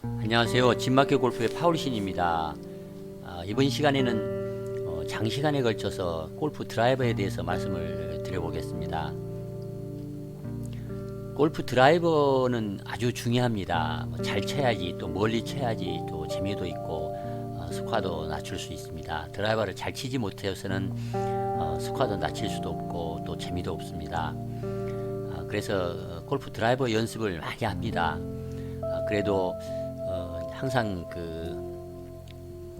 안녕하세요. 진마켓 골프의 파울신입니다. 이번 시간에는 장시간에 걸쳐서 골프 드라이버에 대해서 말씀을 드려보겠습니다. 골프 드라이버는 아주 중요합니다. 잘 쳐야지, 또 멀리 쳐야지, 또 재미도 있고 스코어도 낮출 수 있습니다. 드라이버를 잘 치지 못해서는 스코어도 낮출 수도 없고 또 재미도 없습니다. 그래서 골프 드라이버 연습을 많이 합니다. 그래도 항상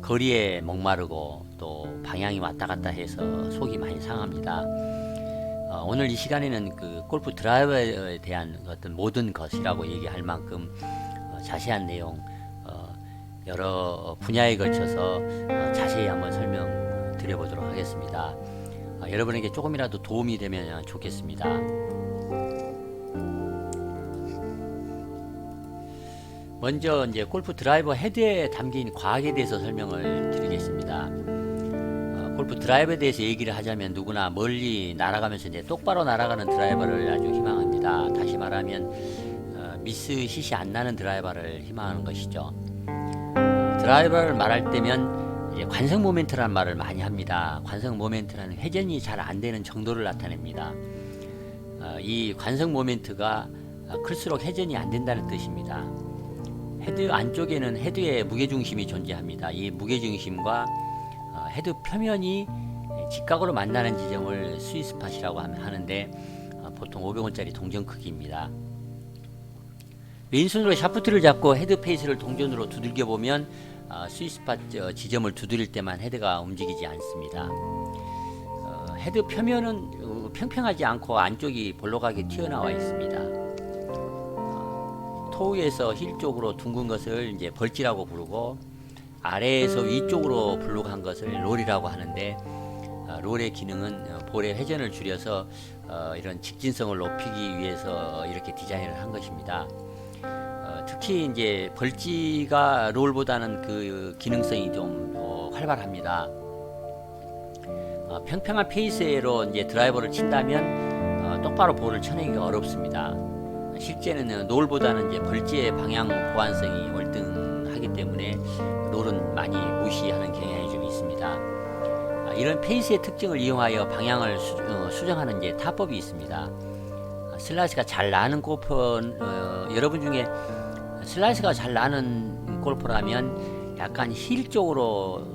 거리에 목마르고 또 방향이 왔다 갔다 해서 속이 많이 상합니다. 오늘 이 시간에는 골프 드라이버에 대한 어떤 모든 것이라고 얘기할 만큼 자세한 내용 여러 분야에 걸쳐서 자세히 한번 설명 드려보도록 하겠습니다. 여러분에게 조금이라도 도움이 되면 좋겠습니다. 먼저 이제 골프 드라이버 헤드에 담긴 과학에 대해서 설명을 드리겠습니다. 골프 드라이버에 대해서 얘기를 하자면 누구나 멀리 날아가면서 이제 똑바로 날아가는 드라이버를 아주 희망합니다. 다시 말하면 미스 힛이 안 나는 드라이버를 희망하는 것이죠. 드라이버를 말할 때면 이제 관성 모멘트라는 말을 많이 합니다. 관성 모멘트는 회전이 잘 안 되는 정도를 나타냅니다. 이 관성 모멘트가 클수록 회전이 안 된다는 뜻입니다. 헤드 안쪽에는 헤드의 무게중심이 존재합니다. 이 무게중심과 헤드 표면이 직각으로 만나는 지점을 스윗스팟이라고 하는데 보통 500원짜리 동전 크기입니다. 왼손으로 샤프트를 잡고 헤드 페이스를 동전으로 두들겨 보면 스윗스팟 지점을 두드릴 때만 헤드가 움직이지 않습니다. 헤드 표면은 평평하지 않고 안쪽이 볼록하게 튀어나와 있습니다. 토우에서 힐 쪽으로 둥근 것을 이제 벌지라고 부르고 아래에서 위쪽으로 불룩한 것을 롤이라고 하는데 롤의 기능은 볼의 회전을 줄여서 이런 직진성을 높이기 위해서 이렇게 디자인을 한 것입니다. 특히 이제 벌지가 롤보다는 그 기능성이 좀 활발합니다. 평평한 페이스로 이제 드라이버를 친다면 똑바로 볼을 쳐내기가 어렵습니다. 실제는 롤보다는 이제 벌지의 방향 보완성이 월등하기 때문에 롤은 많이 무시하는 경향이 좀 있습니다. 이런 페이스의 특징을 이용하여 방향을 수정하는 이제 타법이 있습니다. 슬라이스가 잘 나는 골프 여러분 중에 슬라이스가 잘 나는 골퍼라면 약간 힐 쪽으로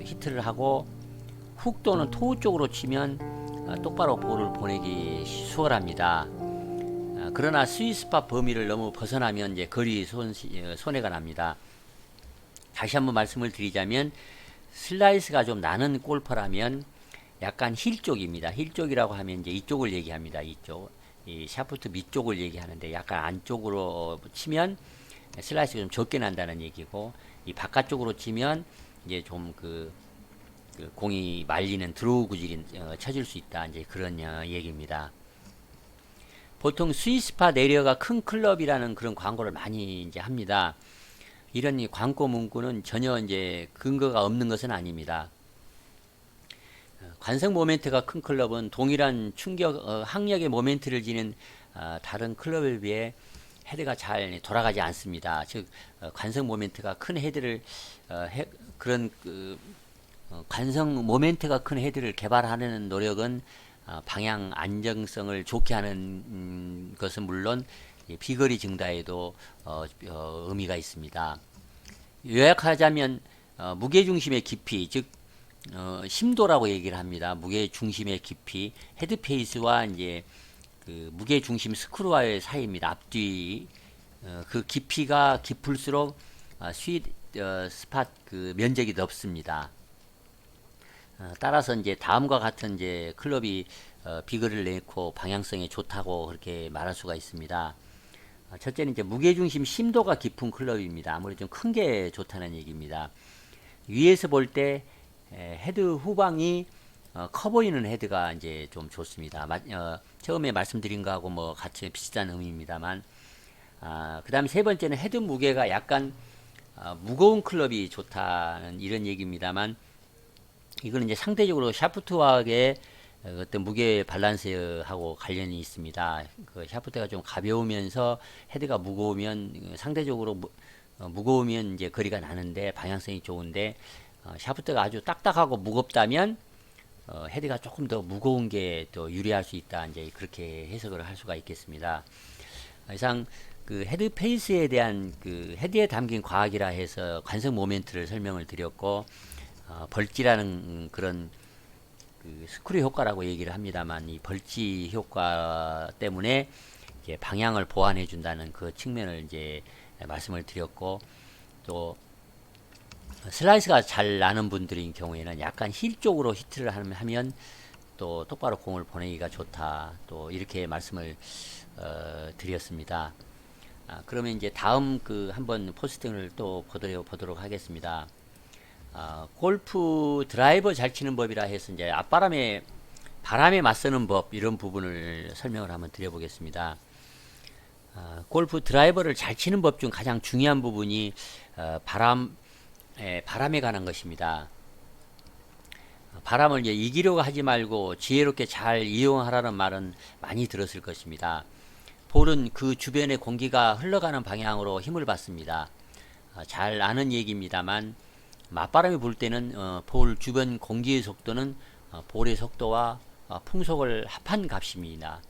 히트를 하고 훅 또는 토우 쪽으로 치면 똑바로 볼을 보내기 수월합니다. 그러나 스윗스팟 범위를 너무 벗어나면 이제 거리 손해가 납니다. 다시 한번 말씀을 드리자면 슬라이스가 좀 나는 골퍼라면 약간 힐 쪽입니다. 힐 쪽이라고 하면 이제 이쪽을 얘기합니다. 이쪽, 이 샤프트 밑쪽을 얘기하는데 약간 안쪽으로 치면 슬라이스가 좀 적게 난다는 얘기고, 이 바깥쪽으로 치면 이제 좀 공이 말리는 드로우 구질이 쳐질 수 있다. 이제 그런 얘기입니다. 보통 스윗스팟 에리어가 큰 클럽이라는 그런 광고를 많이 이제 합니다. 이런 이 광고 문구는 전혀 이제 근거가 없는 것은 아닙니다. 관성 모멘트가 큰 클럽은 동일한 항력의 모멘트를 지닌 다른 클럽에 비해 헤드가 잘 돌아가지 않습니다. 즉 관성 모멘트가 큰 헤드를 관성 모멘트가 큰 헤드를 개발하는 노력은 방향 안정성을 좋게 하는 것은 물론 비거리 증가에도 의미가 있습니다. 요약하자면 무게중심의 깊이, 즉 심도라고 얘기를 합니다. 무게중심의 깊이, 헤드페이스와 이제 무게중심 스크루와의 사이입니다. 앞뒤 그 깊이가 깊을수록 스윗 스팟 면적이 넓습니다. 따라서 이제 다음과 같은 이제 클럽이 비거리를 내고 방향성이 좋다고 그렇게 말할 수가 있습니다. 첫째는 이제 무게중심 심도가 깊은 클럽입니다. 아무래도 좀 큰 게 좋다는 얘기입니다. 위에서 볼 때 헤드 후방이 커 보이는 헤드가 이제 좀 좋습니다. 처음에 말씀드린 거하고 뭐 같이 비슷한 의미입니다만, 그 다음 세 번째는 헤드 무게가 약간 무거운 클럽이 좋다는 이런 얘기입니다만, 이거는 이제 상대적으로 샤프트와의 어떤 무게 밸런스하고 관련이 있습니다. 샤프트가 좀 가벼우면서 헤드가 무거우면 상대적으로 무거우면 이제 거리가 나는데 방향성이 좋은데 샤프트가 아주 딱딱하고 무겁다면 헤드가 조금 더 무거운 게 더 유리할 수 있다. 이제 그렇게 해석을 할 수가 있겠습니다. 이상 그 헤드 페이스에 대한 그 헤드에 담긴 과학이라 해서 관성 모멘트를 설명을 드렸고 벌지라는 그런 그 스크류 효과라고 얘기를 합니다만 이 벌지 효과 때문에 이제 방향을 보완해 준다는 그 측면을 이제 말씀을 드렸고 또 슬라이스가 잘 나는 분들인 경우에는 약간 힐 쪽으로 히트를 하면 또 똑바로 공을 보내기가 좋다. 또 이렇게 말씀을 드렸습니다. 그러면 이제 다음 그 한번 포스팅을 또 보도록 하겠습니다. 골프 드라이버 잘 치는 법이라 해서 이제 바람에 맞서는 법 이런 부분을 설명을 한번 드려보겠습니다. 골프 드라이버를 잘 치는 법 중 가장 중요한 부분이 바람에 관한 것입니다. 바람을 이제 이기려고 하지 말고 지혜롭게 잘 이용하라는 말은 많이 들었을 것입니다. 볼은 그 주변의 공기가 흘러가는 방향으로 힘을 받습니다. 잘 아는 얘기입니다만 맞바람이 불 때는 볼 주변 공기의 속도는 볼의 속도와 풍속을 합한 값입니다.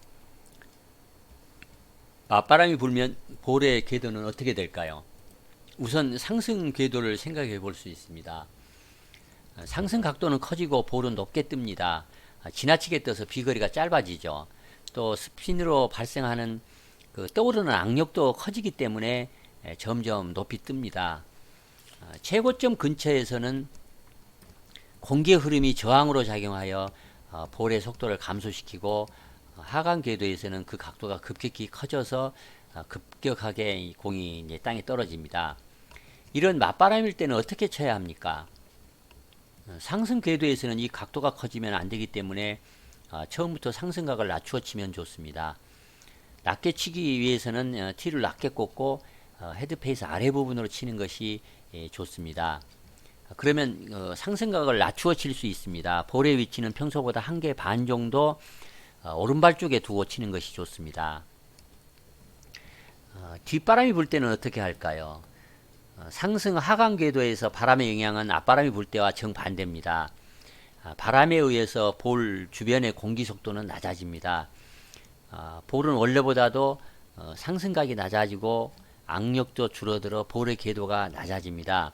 맞바람이 불면 볼의 궤도는 어떻게 될까요? 우선 상승 궤도를 생각해 볼 수 있습니다. 상승 각도는 커지고 볼은 높게 뜹니다. 지나치게 떠서 비거리가 짧아지죠. 또 스핀으로 발생하는 그 떠오르는 악력도 커지기 때문에 점점 높이 뜹니다. 최고점 근처에서는 공기의 흐름이 저항으로 작용하여 볼의 속도를 감소시키고 하강 궤도에서는 그 각도가 급격히 커져서 급격하게 공이 이제 땅에 떨어집니다. 이런 맞바람일 때는 어떻게 쳐야 합니까? 상승 궤도에서는 이 각도가 커지면 안 되기 때문에 처음부터 상승각을 낮추어 치면 좋습니다. 낮게 치기 위해서는 티를 낮게 꽂고 헤드페이스 아래 부분으로 치는 것이 좋습니다. 그러면 상승각을 낮추어 칠 수 있습니다. 볼의 위치는 평소보다 1개 반 정도 오른발 쪽에 두고 치는 것이 좋습니다. 뒷바람이 불 때는 어떻게 할까요? 상승 하강 궤도에서 바람의 영향은 앞바람이 불 때와 정반대입니다. 바람에 의해서 볼 주변의 공기 속도는 낮아집니다. 볼은 원래보다도 상승각이 낮아지고 악력도 줄어들어 볼의 궤도가 낮아집니다.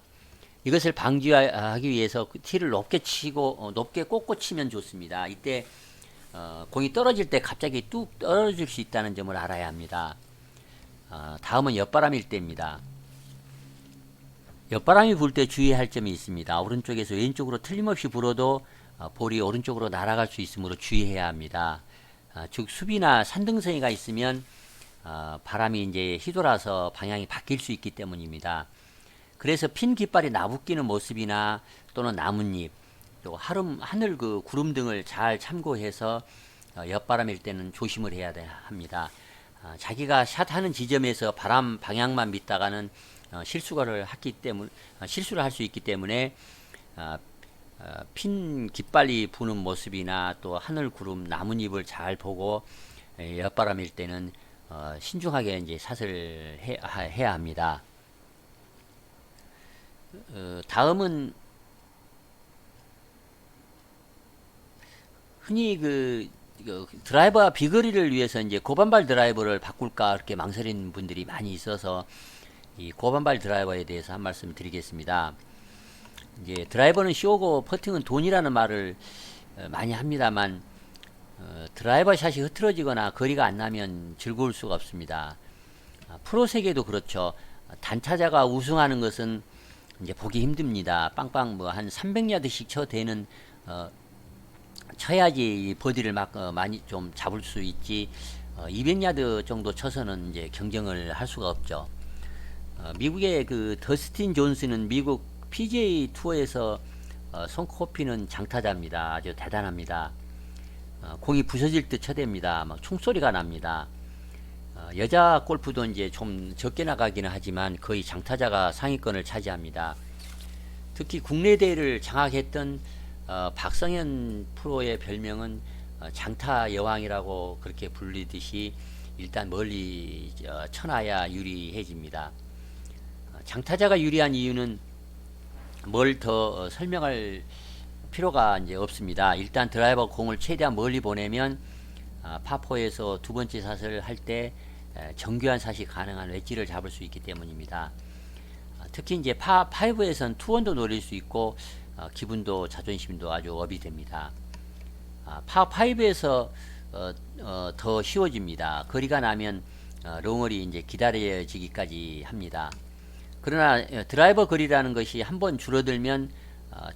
이것을 방지하기 위해서 티를 높게 치고 높게 꽂고 치면 좋습니다. 이때 공이 떨어질 때 갑자기 뚝 떨어질 수 있다는 점을 알아야 합니다. 다음은 옆바람일 때입니다. 옆바람이 불 때 주의할 점이 있습니다. 오른쪽에서 왼쪽으로 틀림없이 불어도 볼이 오른쪽으로 날아갈 수 있으므로 주의해야 합니다. 즉 수비나 산등성이가 있으면 바람이 이제 휘돌아서 방향이 바뀔 수 있기 때문입니다. 그래서 핀 깃발이 나부끼는 모습이나 또는 나뭇잎, 또 하늘 그 구름 등을 잘 참고해서 옆바람일 때는 조심을 해야 합니다. 자기가 샷하는 지점에서 바람 방향만 믿다가는 실수를 할 수 있기 때문에 핀 깃발이 부는 모습이나 또 하늘 구름 나뭇잎을 잘 보고 옆바람일 때는 신중하게 이제 샷을 해야 합니다. 다음은 흔히 그 드라이버 비거리를 위해서 이제 고반발 드라이버를 바꿀까 이렇게 망설이는 분들이 많이 있어서 이 고반발 드라이버에 대해서 한 말씀 드리겠습니다. 이제 드라이버는 쇼고 퍼팅은 돈이라는 말을 많이 합니다만 드라이버 샷이 흐트러지거나 거리가 안 나면 즐거울 수가 없습니다. 프로 세계도 그렇죠. 단타자가 우승하는 것은 이제 보기 힘듭니다. 빵빵 뭐 한 300야드씩 쳐대는 쳐야지 버디를 많이 좀 잡을 수 있지 200야드 정도 쳐서는 이제 경쟁을 할 수가 없죠. 미국의 그 더스틴 존스는 미국 PGA 투어에서 손꼽히는 장타자입니다. 아주 대단합니다. 공이 부서질 듯 쳐댑니다. 막 총소리가 납니다. 여자 골프도 이제 좀 적게 나가기는 하지만 거의 장타자가 상위권을 차지합니다. 특히 국내 대회를 장악했던 박성현 프로의 별명은 장타 여왕이라고 그렇게 불리듯이 일단 멀리 쳐놔야 유리해집니다. 장타자가 유리한 이유는 뭘 더 설명할 필요가 이제 없습니다. 일단 드라이버 공을 최대한 멀리 보내면 파4에서 두 번째 샷을 할 때 정교한 샷이 가능한 웨지를 잡을 수 있기 때문입니다. 특히 이제 파5에선 투원도 노릴 수 있고 기분도 자존심도 아주 업이 됩니다. 파5에서 더 쉬워집니다. 거리가 나면 롱홀이 이제 기다려지기까지 합니다. 그러나 드라이버 거리라는 것이 한번 줄어들면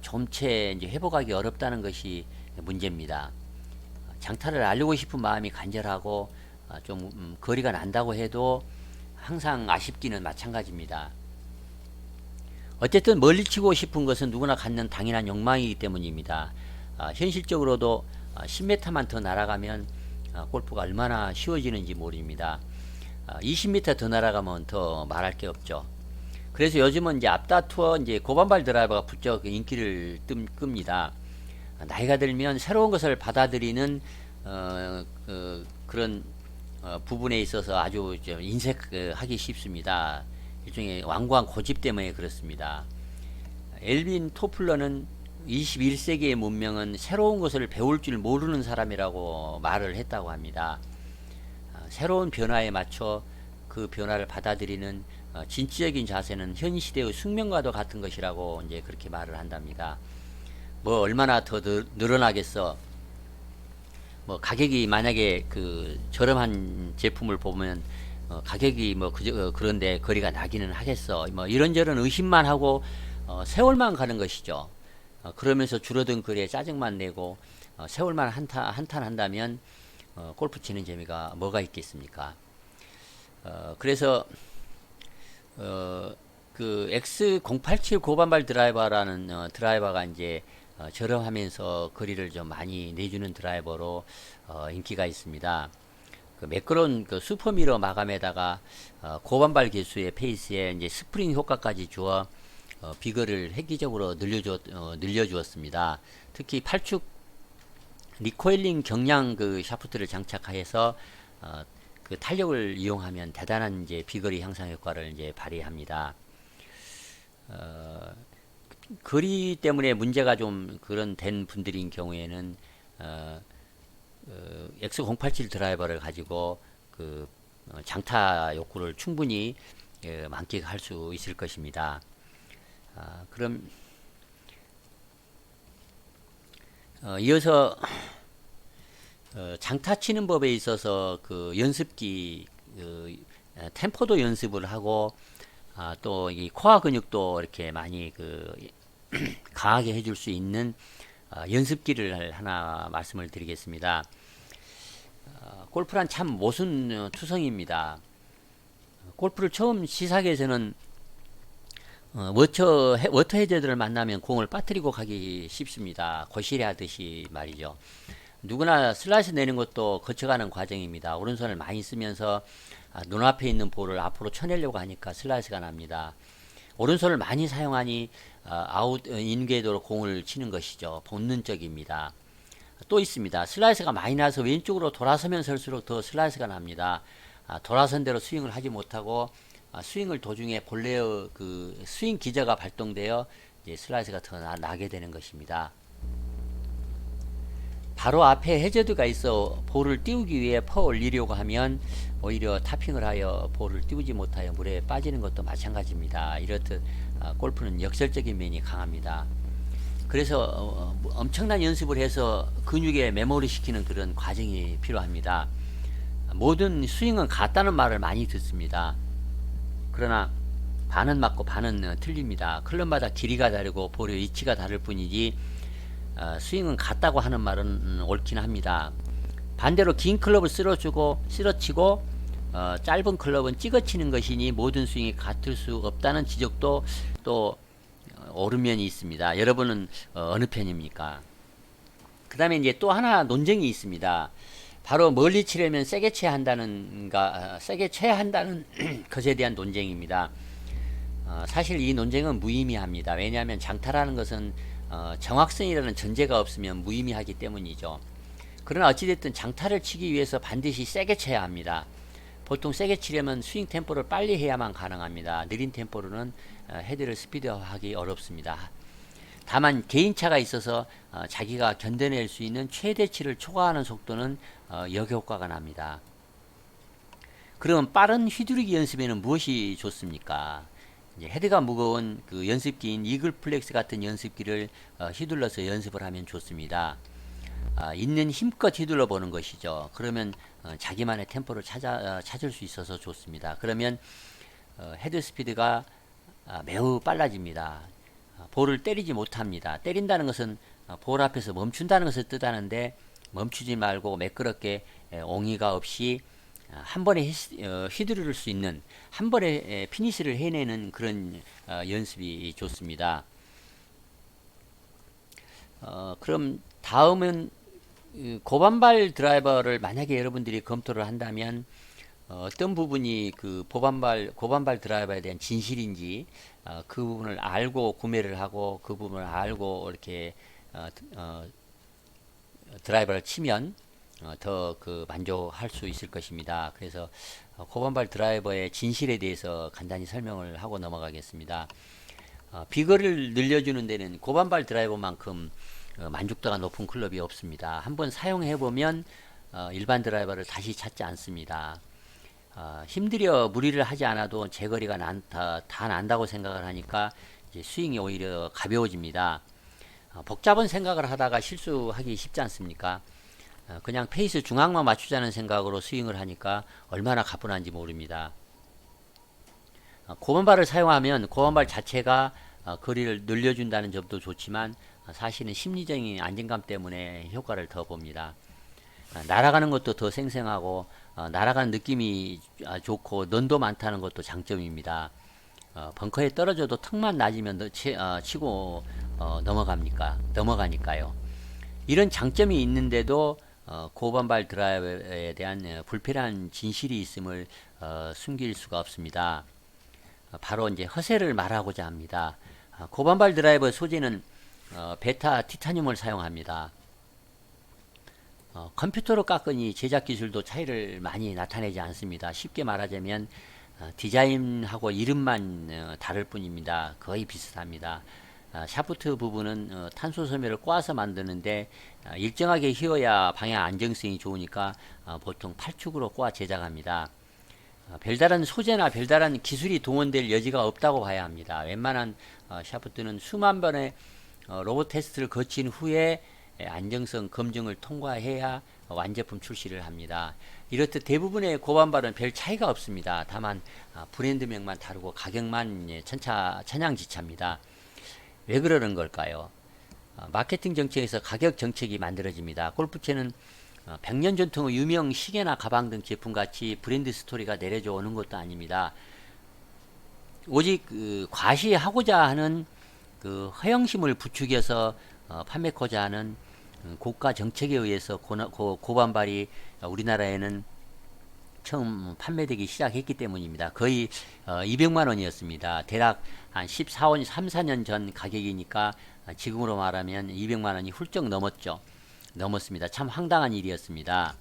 좀채 이제 회복하기 어렵다는 것이 문제입니다. 장타를 알리고 싶은 마음이 간절하고 좀 거리가 난다고 해도 항상 아쉽기는 마찬가지입니다. 어쨌든 멀리 치고 싶은 것은 누구나 갖는 당연한 욕망이기 때문입니다. 현실적으로도 10m만 더 날아가면 골프가 얼마나 쉬워지는지 모릅니다. 20m 더 날아가면 더 말할 게 없죠. 그래서 요즘은 이제 앞다투어 이제 고반발 드라이버가 부쩍 인기를 끕니다. 나이가 들면 새로운 것을 받아들이는 그런 부분에 있어서 아주 인색하기 쉽습니다. 일종의 완고한 고집 때문에 그렇습니다. 엘빈 토플러는 21세기의 문명은 새로운 것을 배울 줄 모르는 사람이라고 말을 했다고 합니다. 새로운 변화에 맞춰 그 변화를 받아들이는 진취적인 자세는 현 시대의 숙명과도 같은 것이라고 이제 그렇게 말을 한답니다. 뭐 얼마나 더 늘어나겠어. 뭐 가격이 만약에 그 저렴한 제품을 보면 가격이 뭐 그런데 거리가 나기는 하겠어. 뭐 이런저런 의심만 하고 세월만 가는 것이죠. 그러면서 줄어든 거리에 짜증만 내고 세월만 한탄 한다면 골프 치는 재미가 뭐가 있겠습니까? 그래서 그 X087 고반발 드라이버라는 드라이버가 이제 저렴하면서 거리를 좀 많이 내주는 드라이버로 인기가 있습니다. 그 매끄러운 그 슈퍼미러 마감에다가 고반발 개수의 페이스에 이제 스프링 효과까지 주어 비거를 획기적으로 늘려주었습니다. 특히 8축 리코일링 경량 그 샤프트를 장착해서 그 탄력을 이용하면 대단한 이제 비거리 향상 효과를 이제 발휘합니다. 거리 때문에 문제가 좀 그런 된 분들인 경우에는 X087 드라이버를 가지고 그 장타 욕구를 충분히 만끽할 수 있을 것입니다. 그럼 이어서 장타 치는 법에 있어서 그 연습기 템포도 연습을 하고 또 이 코어 근육도 이렇게 많이 그 강하게 해줄 수 있는 연습기를 하나 말씀을 드리겠습니다. 골프란 참 모순 투성입니다. 골프를 처음 시작해서는 워터 해저드를 만나면 공을 빠뜨리고 가기 쉽습니다. 거실에 하듯이 말이죠. 누구나 슬라이스 내는 것도 거쳐가는 과정입니다. 오른손을 많이 쓰면서 눈앞에 있는 볼을 앞으로 쳐내려고 하니까 슬라이스가 납니다. 오른손을 많이 사용하니 아웃 인궤도로 공을 치는 것이죠. 본능적입니다. 또 있습니다. 슬라이스가 많이 나서 왼쪽으로 돌아서면 설수록 더 슬라이스가 납니다. 돌아선 대로 스윙을 하지 못하고 스윙을 도중에 본래의 그 스윙 기저가 발동되어 이제 슬라이스가 더 나게 되는 것입니다. 바로 앞에 해저드가 있어 볼을 띄우기 위해 퍼 올리려고 하면 오히려 타핑을 하여 볼을 띄우지 못하여 물에 빠지는 것도 마찬가지입니다. 이렇듯 골프는 역설적인 면이 강합니다. 그래서 엄청난 연습을 해서 근육에 메모리 시키는 그런 과정이 필요합니다. 모든 스윙은 같다는 말을 많이 듣습니다. 그러나 반은 맞고 반은 틀립니다. 클럽마다 길이가 다르고 볼의 위치가 다를 뿐이지 스윙은 같다고 하는 말은 옳긴 합니다. 반대로 긴 클럽을 쓸어치고 짧은 클럽은 찍어치는 것이니 모든 스윙이 같을 수 없다는 지적도 또 옳은 면이 있습니다. 여러분은 어느 편입니까? 그 다음에 이제 또 하나 논쟁이 있습니다. 바로 멀리 치려면 세게 쳐야 한다는 것에 대한 논쟁입니다. 사실 이 논쟁은 무의미합니다. 왜냐하면 장타라는 것은 정확성이라는 전제가 없으면 무의미하기 때문이죠. 그러나 어찌됐든 장타를 치기 위해서 반드시 세게 쳐야 합니다. 보통 세게 치려면 스윙 템포를 빨리 해야만 가능합니다. 느린 템포로는 헤드를 스피드하기 어렵습니다. 다만 개인차가 있어서 자기가 견뎌낼 수 있는 최대치를 초과하는 속도는 역효과가 납니다. 그럼 빠른 휘두르기 연습에는 무엇이 좋습니까? 이제 헤드가 무거운 그 연습기인 이글플렉스 같은 연습기를 휘둘러서 연습을 하면 좋습니다. 있는 힘껏 휘둘러 보는 것이죠. 그러면 자기만의 템포를 찾을 수 있어서 좋습니다. 그러면 헤드 스피드가 매우 빨라집니다. 볼을 때리지 못합니다. 때린다는 것은 볼 앞에서 멈춘다는 것을 뜻하는데, 멈추지 말고 매끄럽게 옹이가 없이 한 번에 휘두를 수 있는, 한 번에 피니시를 해내는 그런 연습이 좋습니다. 그럼 다음은 고반발 드라이버를 만약에 여러분들이 검토를 한다면 어떤 부분이 그 고반발 드라이버에 대한 진실인지 그 부분을 알고 구매를 하고 그 부분을 알고 이렇게 드라이버를 치면 더 그 만족할 수 있을 것입니다. 그래서 고반발 드라이버의 진실에 대해서 간단히 설명을 하고 넘어가겠습니다. 비거리를 늘려주는 데는 고반발 드라이버만큼 만족도가 높은 클럽이 없습니다. 한번 사용해 보면 일반 드라이버를 다시 찾지 않습니다. 힘들여 무리를 하지 않아도 제거리가 다 난다고 생각을 하니까 이제 스윙이 오히려 가벼워집니다. 복잡한 생각을 하다가 실수하기 쉽지 않습니까? 그냥 페이스 중앙만 맞추자는 생각으로 스윙을 하니까 얼마나 가뿐한지 모릅니다. 고반발을 사용하면 고반발 자체가 거리를 늘려준다는 점도 좋지만 사실은 심리적인 안정감 때문에 효과를 더 봅니다. 날아가는 것도 더 생생하고 날아가는 느낌이 좋고 넌도 많다는 것도 장점입니다. 벙커에 떨어져도 턱만 낮으면 치고 넘어가니까요. 이런 장점이 있는데도 고반발 드라이버에 대한 불필요한 진실이 있음을 숨길 수가 없습니다. 바로 이제 허세를 말하고자 합니다. 고반발 드라이버 소재는 베타 티타늄을 사용합니다. 컴퓨터로 깎으니 제작 기술도 차이를 많이 나타내지 않습니다. 쉽게 말하자면 디자인하고 이름만 다를 뿐입니다. 거의 비슷합니다. 샤프트 부분은 탄소 섬유를 꽈서 만드는데 일정하게 휘어야 방향 안정성이 좋으니까 보통 8축으로 꽈 제작합니다. 별다른 소재나 별다른 기술이 동원될 여지가 없다고 봐야 합니다. 웬만한 샤프트는 수만 번의 로봇 테스트를 거친 후에 안정성 검증을 통과해야 완제품 출시를 합니다. 이렇듯 대부분의 고반발은 별 차이가 없습니다. 다만 브랜드명만 다르고 가격만 천양지차입니다. 왜 그러는 걸까요? 마케팅 정책에서 가격 정책이 만들어집니다. 골프채는 100년 전통의 유명 시계나 가방 등 제품같이 브랜드 스토리가 내려져 오는 것도 아닙니다. 오직 과시하고자 하는 그 허영심을 부추겨서 판매코자 하는 고가 정책에 의해서 고반발이 우리나라에는 처음 판매되기 시작했기 때문입니다. 거의 200만 원이었습니다. 대략 한 3, 4년 전 가격이니까 지금으로 말하면 200만 원이 훌쩍 넘었습니다. 참 황당한 일이었습니다.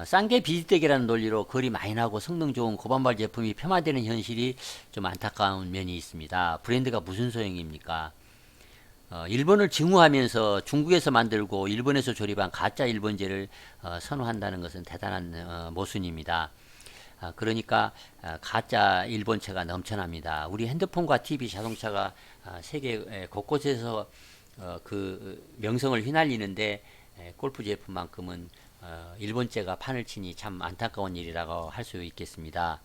싼 게 비지떡이라는 논리로 거리 많이 나고 성능 좋은 고반발 제품이 폄하되는 현실이 좀 안타까운 면이 있습니다. 브랜드가 무슨 소용입니까? 일본을 증오하면서 중국에서 만들고 일본에서 조립한 가짜 일본제를 선호한다는 것은 대단한 모순입니다. 그러니까 가짜 일본차가 넘쳐납니다. 우리 핸드폰과 TV, 자동차가 세계 곳곳에서 그 명성을 휘날리는데 골프 제품만큼은 일본제가 판을 치니 참 안타까운 일이라고 할 수 있겠습니다.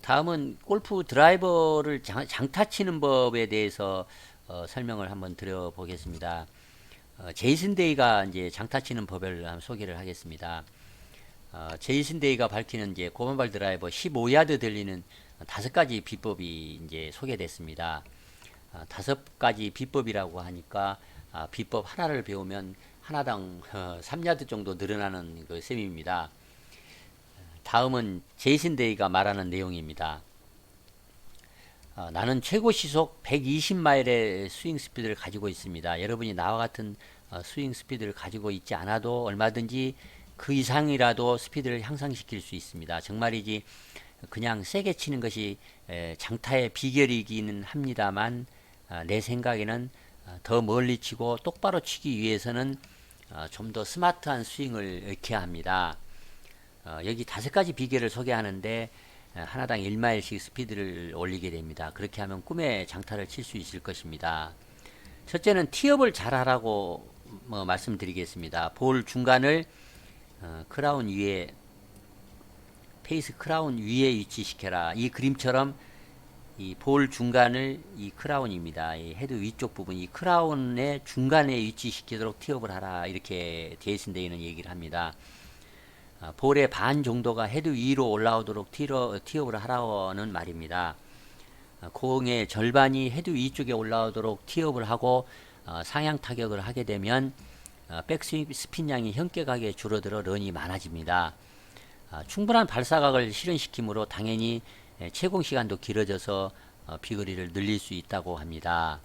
다음은 골프 드라이버를 장타 치는 법에 대해서 설명을 한번 드려보겠습니다. 제이슨 데이가 이제 장타 치는 법을 한번 소개를 하겠습니다. 제이슨 데이가 밝히는 이제 고반발 드라이버 15야드 들리는 5가지 비법이 이제 소개됐습니다. 5가지 비법이라고 하니까 비법 하나를 배우면 하나당 3야드 정도 늘어나는 그 셈입니다. 다음은 제이슨 데이가 말하는 내용입니다. 나는 최고 시속 120마일의 스윙 스피드를 가지고 있습니다. 여러분이 나와 같은 스윙 스피드를 가지고 있지 않아도 얼마든지 그 이상이라도 스피드를 향상시킬 수 있습니다. 정말이지 그냥 세게 치는 것이 장타의 비결이기는 합니다만 내 생각에는 더 멀리 치고 똑바로 치기 위해서는 좀 더 스마트한 스윙을 익혀야 합니다. 여기 5가지 비결을 소개하는데 하나당 1마일씩 스피드를 올리게 됩니다. 그렇게 하면 꿈의 장타를 칠 수 있을 것입니다. 첫째는 티업을 잘 하라고 말씀드리겠습니다. 볼 중간을 크라운 위에, 페이스 크라운 위에 위치시켜라. 이 그림처럼 이 볼 중간을, 이 크라운입니다. 이 헤드 위쪽 부분, 이 크라운의 중간에 위치시키도록 티업을 하라. 이렇게 데이슨데이는 얘기를 합니다. 볼의 반 정도가 헤드 위로 올라오도록 티업을 하라는 말입니다. 공의 절반이 헤드 위쪽에 올라오도록 티업을 하고 상향 타격을 하게 되면 백스윙 스핀량이 현격하게 줄어들어 런이 많아집니다. 충분한 발사각을 실현시키므로 당연히 채공 시간도 길어져서 비거리를 늘릴 수 있다고 합니다.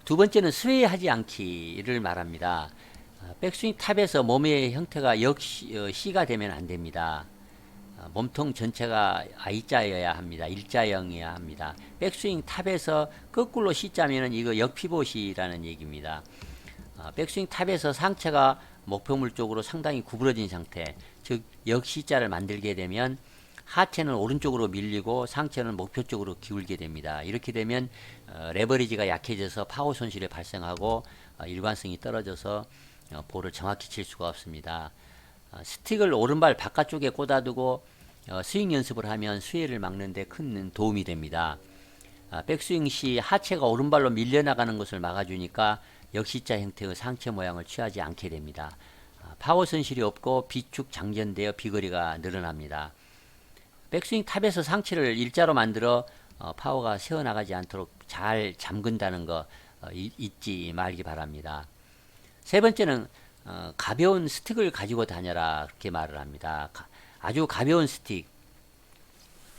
두 번째는 스웨이하지 않기를 말합니다. 백스윙 탑에서 몸의 형태가 C가 되면 안 됩니다. 몸통 전체가 I자여야 합니다. 일자형이어야 합니다. 백스윙 탑에서 거꾸로 C자면은 이거 역피봇이라는 얘기입니다. 백스윙 탑에서 상체가 목표물 쪽으로 상당히 구부러진 상태, 즉 역C자를 만들게 되면 하체는 오른쪽으로 밀리고 상체는 목표 쪽으로 기울게 됩니다. 이렇게 되면 레버리지가 약해져서 파워 손실이 발생하고 일관성이 떨어져서 볼을 정확히 칠 수가 없습니다. 스틱을 오른발 바깥쪽에 꽂아두고 스윙 연습을 하면 스웨이를 막는 데 큰 도움이 됩니다. 백스윙 시 하체가 오른발로 밀려나가는 것을 막아주니까 역C자 형태의 상체 모양을 취하지 않게 됩니다. 파워 손실이 없고 비축 장전되어 비거리가 늘어납니다. 백스윙 탑에서 상체를 일자로 만들어 파워가 새어나가지 않도록 잘 잠근다는 거 잊지 말기 바랍니다. 세 번째는 가벼운 스틱을 가지고 다녀라, 그렇게 말을 합니다. 아주 가벼운 스틱,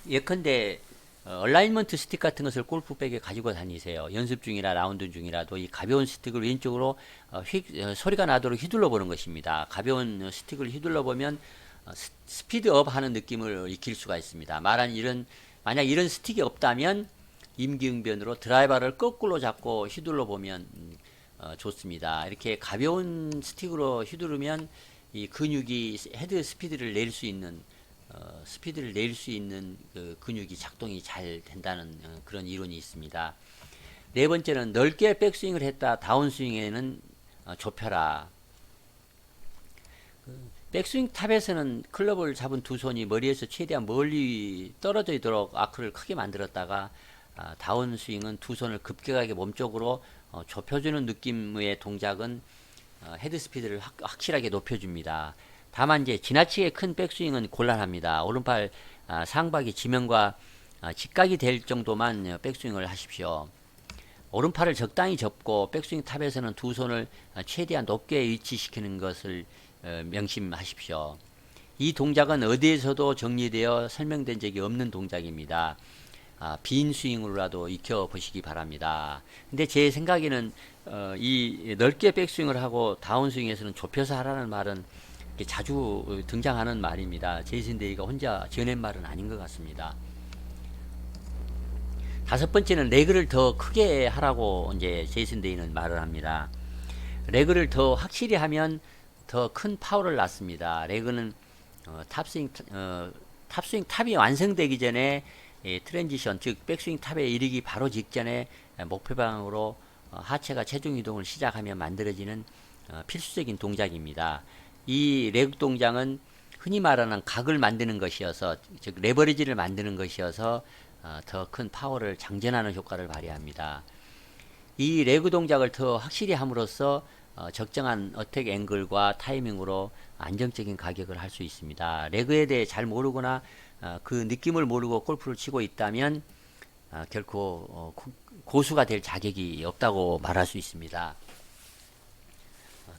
예컨대 얼라인먼트 스틱 같은 것을 골프백에 가지고 다니세요. 연습 중이나 라운드 중이라도 이 가벼운 스틱을 왼쪽으로 소리가 나도록 휘둘러 보는 것입니다. 가벼운 스틱을 휘둘러 보면 스피드업 하는 느낌을 익힐 수가 있습니다. 만약 이런 스틱이 없다면 임기응변으로 드라이버를 거꾸로 잡고 휘둘러 보면 좋습니다. 이렇게 가벼운 스틱으로 휘두르면 이 근육이 헤드 스피드를 낼 수 있는 그 근육이 작동이 잘 된다는 그런 이론이 있습니다. 네 번째는 넓게 백스윙을 했다 다운스윙에는 좁혀라. 백스윙 탑에서는 클럽을 잡은 두 손이 머리에서 최대한 멀리 떨어져 있도록 아크를 크게 만들었다가 다운스윙은 두 손을 급격하게 몸쪽으로 좁혀주는 느낌의 동작은 헤드 스피드를 확실하게 높여줍니다. 다만 이제 지나치게 큰 백스윙은 곤란합니다. 오른팔 상박이 지면과 직각이 될 정도만 백스윙을 하십시오. 오른팔을 적당히 접고 백스윙 탑에서는 두 손을 최대한 높게 위치시키는 것을 명심하십시오. 이 동작은 어디에서도 정리되어 설명된 적이 없는 동작입니다. 빈 스윙으로라도 익혀 보시기 바랍니다. 근데 제 생각에는 이 넓게 백스윙을 하고 다운스윙에서는 좁혀서 하라는 말은 자주 등장하는 말입니다. 제이슨 데이가 혼자 지어낸 말은 아닌 것 같습니다. 다섯 번째는 레그를 더 크게 하라고 이제 제이슨 데이는 말을 합니다. 레그를 더 확실히 하면 더 큰 파워를 낳습니다. 레그는 탑스윙 탑이 완성되기 전에 트랜지션, 즉 백스윙 탑에 이르기 바로 직전에 목표 방향으로 하체가 체중 이동을 시작하며 만들어지는 필수적인 동작입니다. 이 레그 동작은 흔히 말하는 각을 만드는 것이어서, 즉 레버리지를 만드는 것이어서 더 큰 파워를 장전하는 효과를 발휘합니다. 이 레그 동작을 더 확실히 함으로써 적정한 어택 앵글과 타이밍으로 안정적인 가격을 할 수 있습니다. 레그에 대해 잘 모르거나 그 느낌을 모르고 골프를 치고 있다면 결코 고수가 될 자격이 없다고 말할 수 있습니다.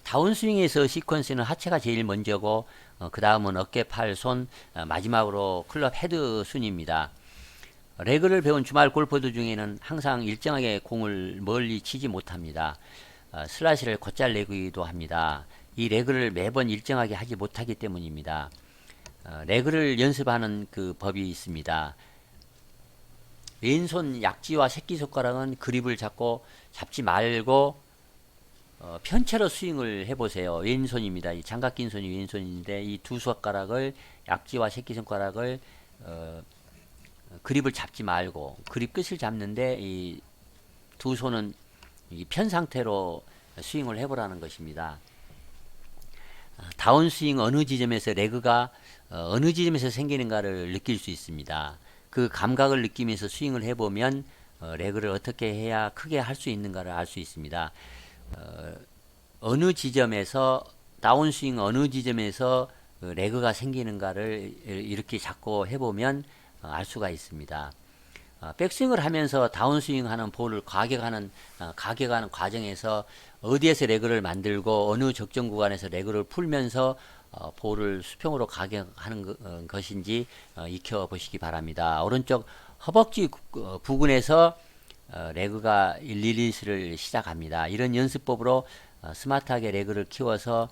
다운스윙에서 시퀀스는 하체가 제일 먼저고 그 다음은 어깨, 팔, 손, 마지막으로 클럽 헤드 순입니다. 레그를 배운 주말 골퍼들 중에는 항상 일정하게 공을 멀리 치지 못합니다. 슬라이스를 곧잘 내기도 합니다. 이 레그를 매번 일정하게 하지 못하기 때문입니다. 레그를 연습하는 그 법이 있습니다. 왼손 약지와 새끼손가락은 그립을 잡지 말고 편채로 스윙을 해보세요. 왼손입니다. 이 장갑 낀 손이 왼손인데 이 두 손가락을 약지와 새끼손가락을 그립을 잡지 말고 그립 끝을 잡는데 이 두 손은 편 상태로 스윙을 해보라는 것입니다. 다운스윙 어느 지점에서 레그가 어느 지점에서 생기는가를 느낄 수 있습니다. 그 감각을 느끼면서 스윙을 해보면 레그를 어떻게 해야 크게 할 수 있는가를 알 수 있습니다. 어느 지점에서 다운스윙 어느 지점에서 레그가 생기는가를 이렇게 잡고 해보면 알 수가 있습니다. 백스윙을 하면서 다운스윙하는 볼을 가격하는 과정에서 어디에서 레그를 만들고 어느 적정 구간에서 레그를 풀면서 볼을 수평으로 가격하는 것인지 익혀보시기 바랍니다. 오른쪽 허벅지 부근에서 레그가 릴리스를 시작합니다. 이런 연습법으로 스마트하게 레그를 키워서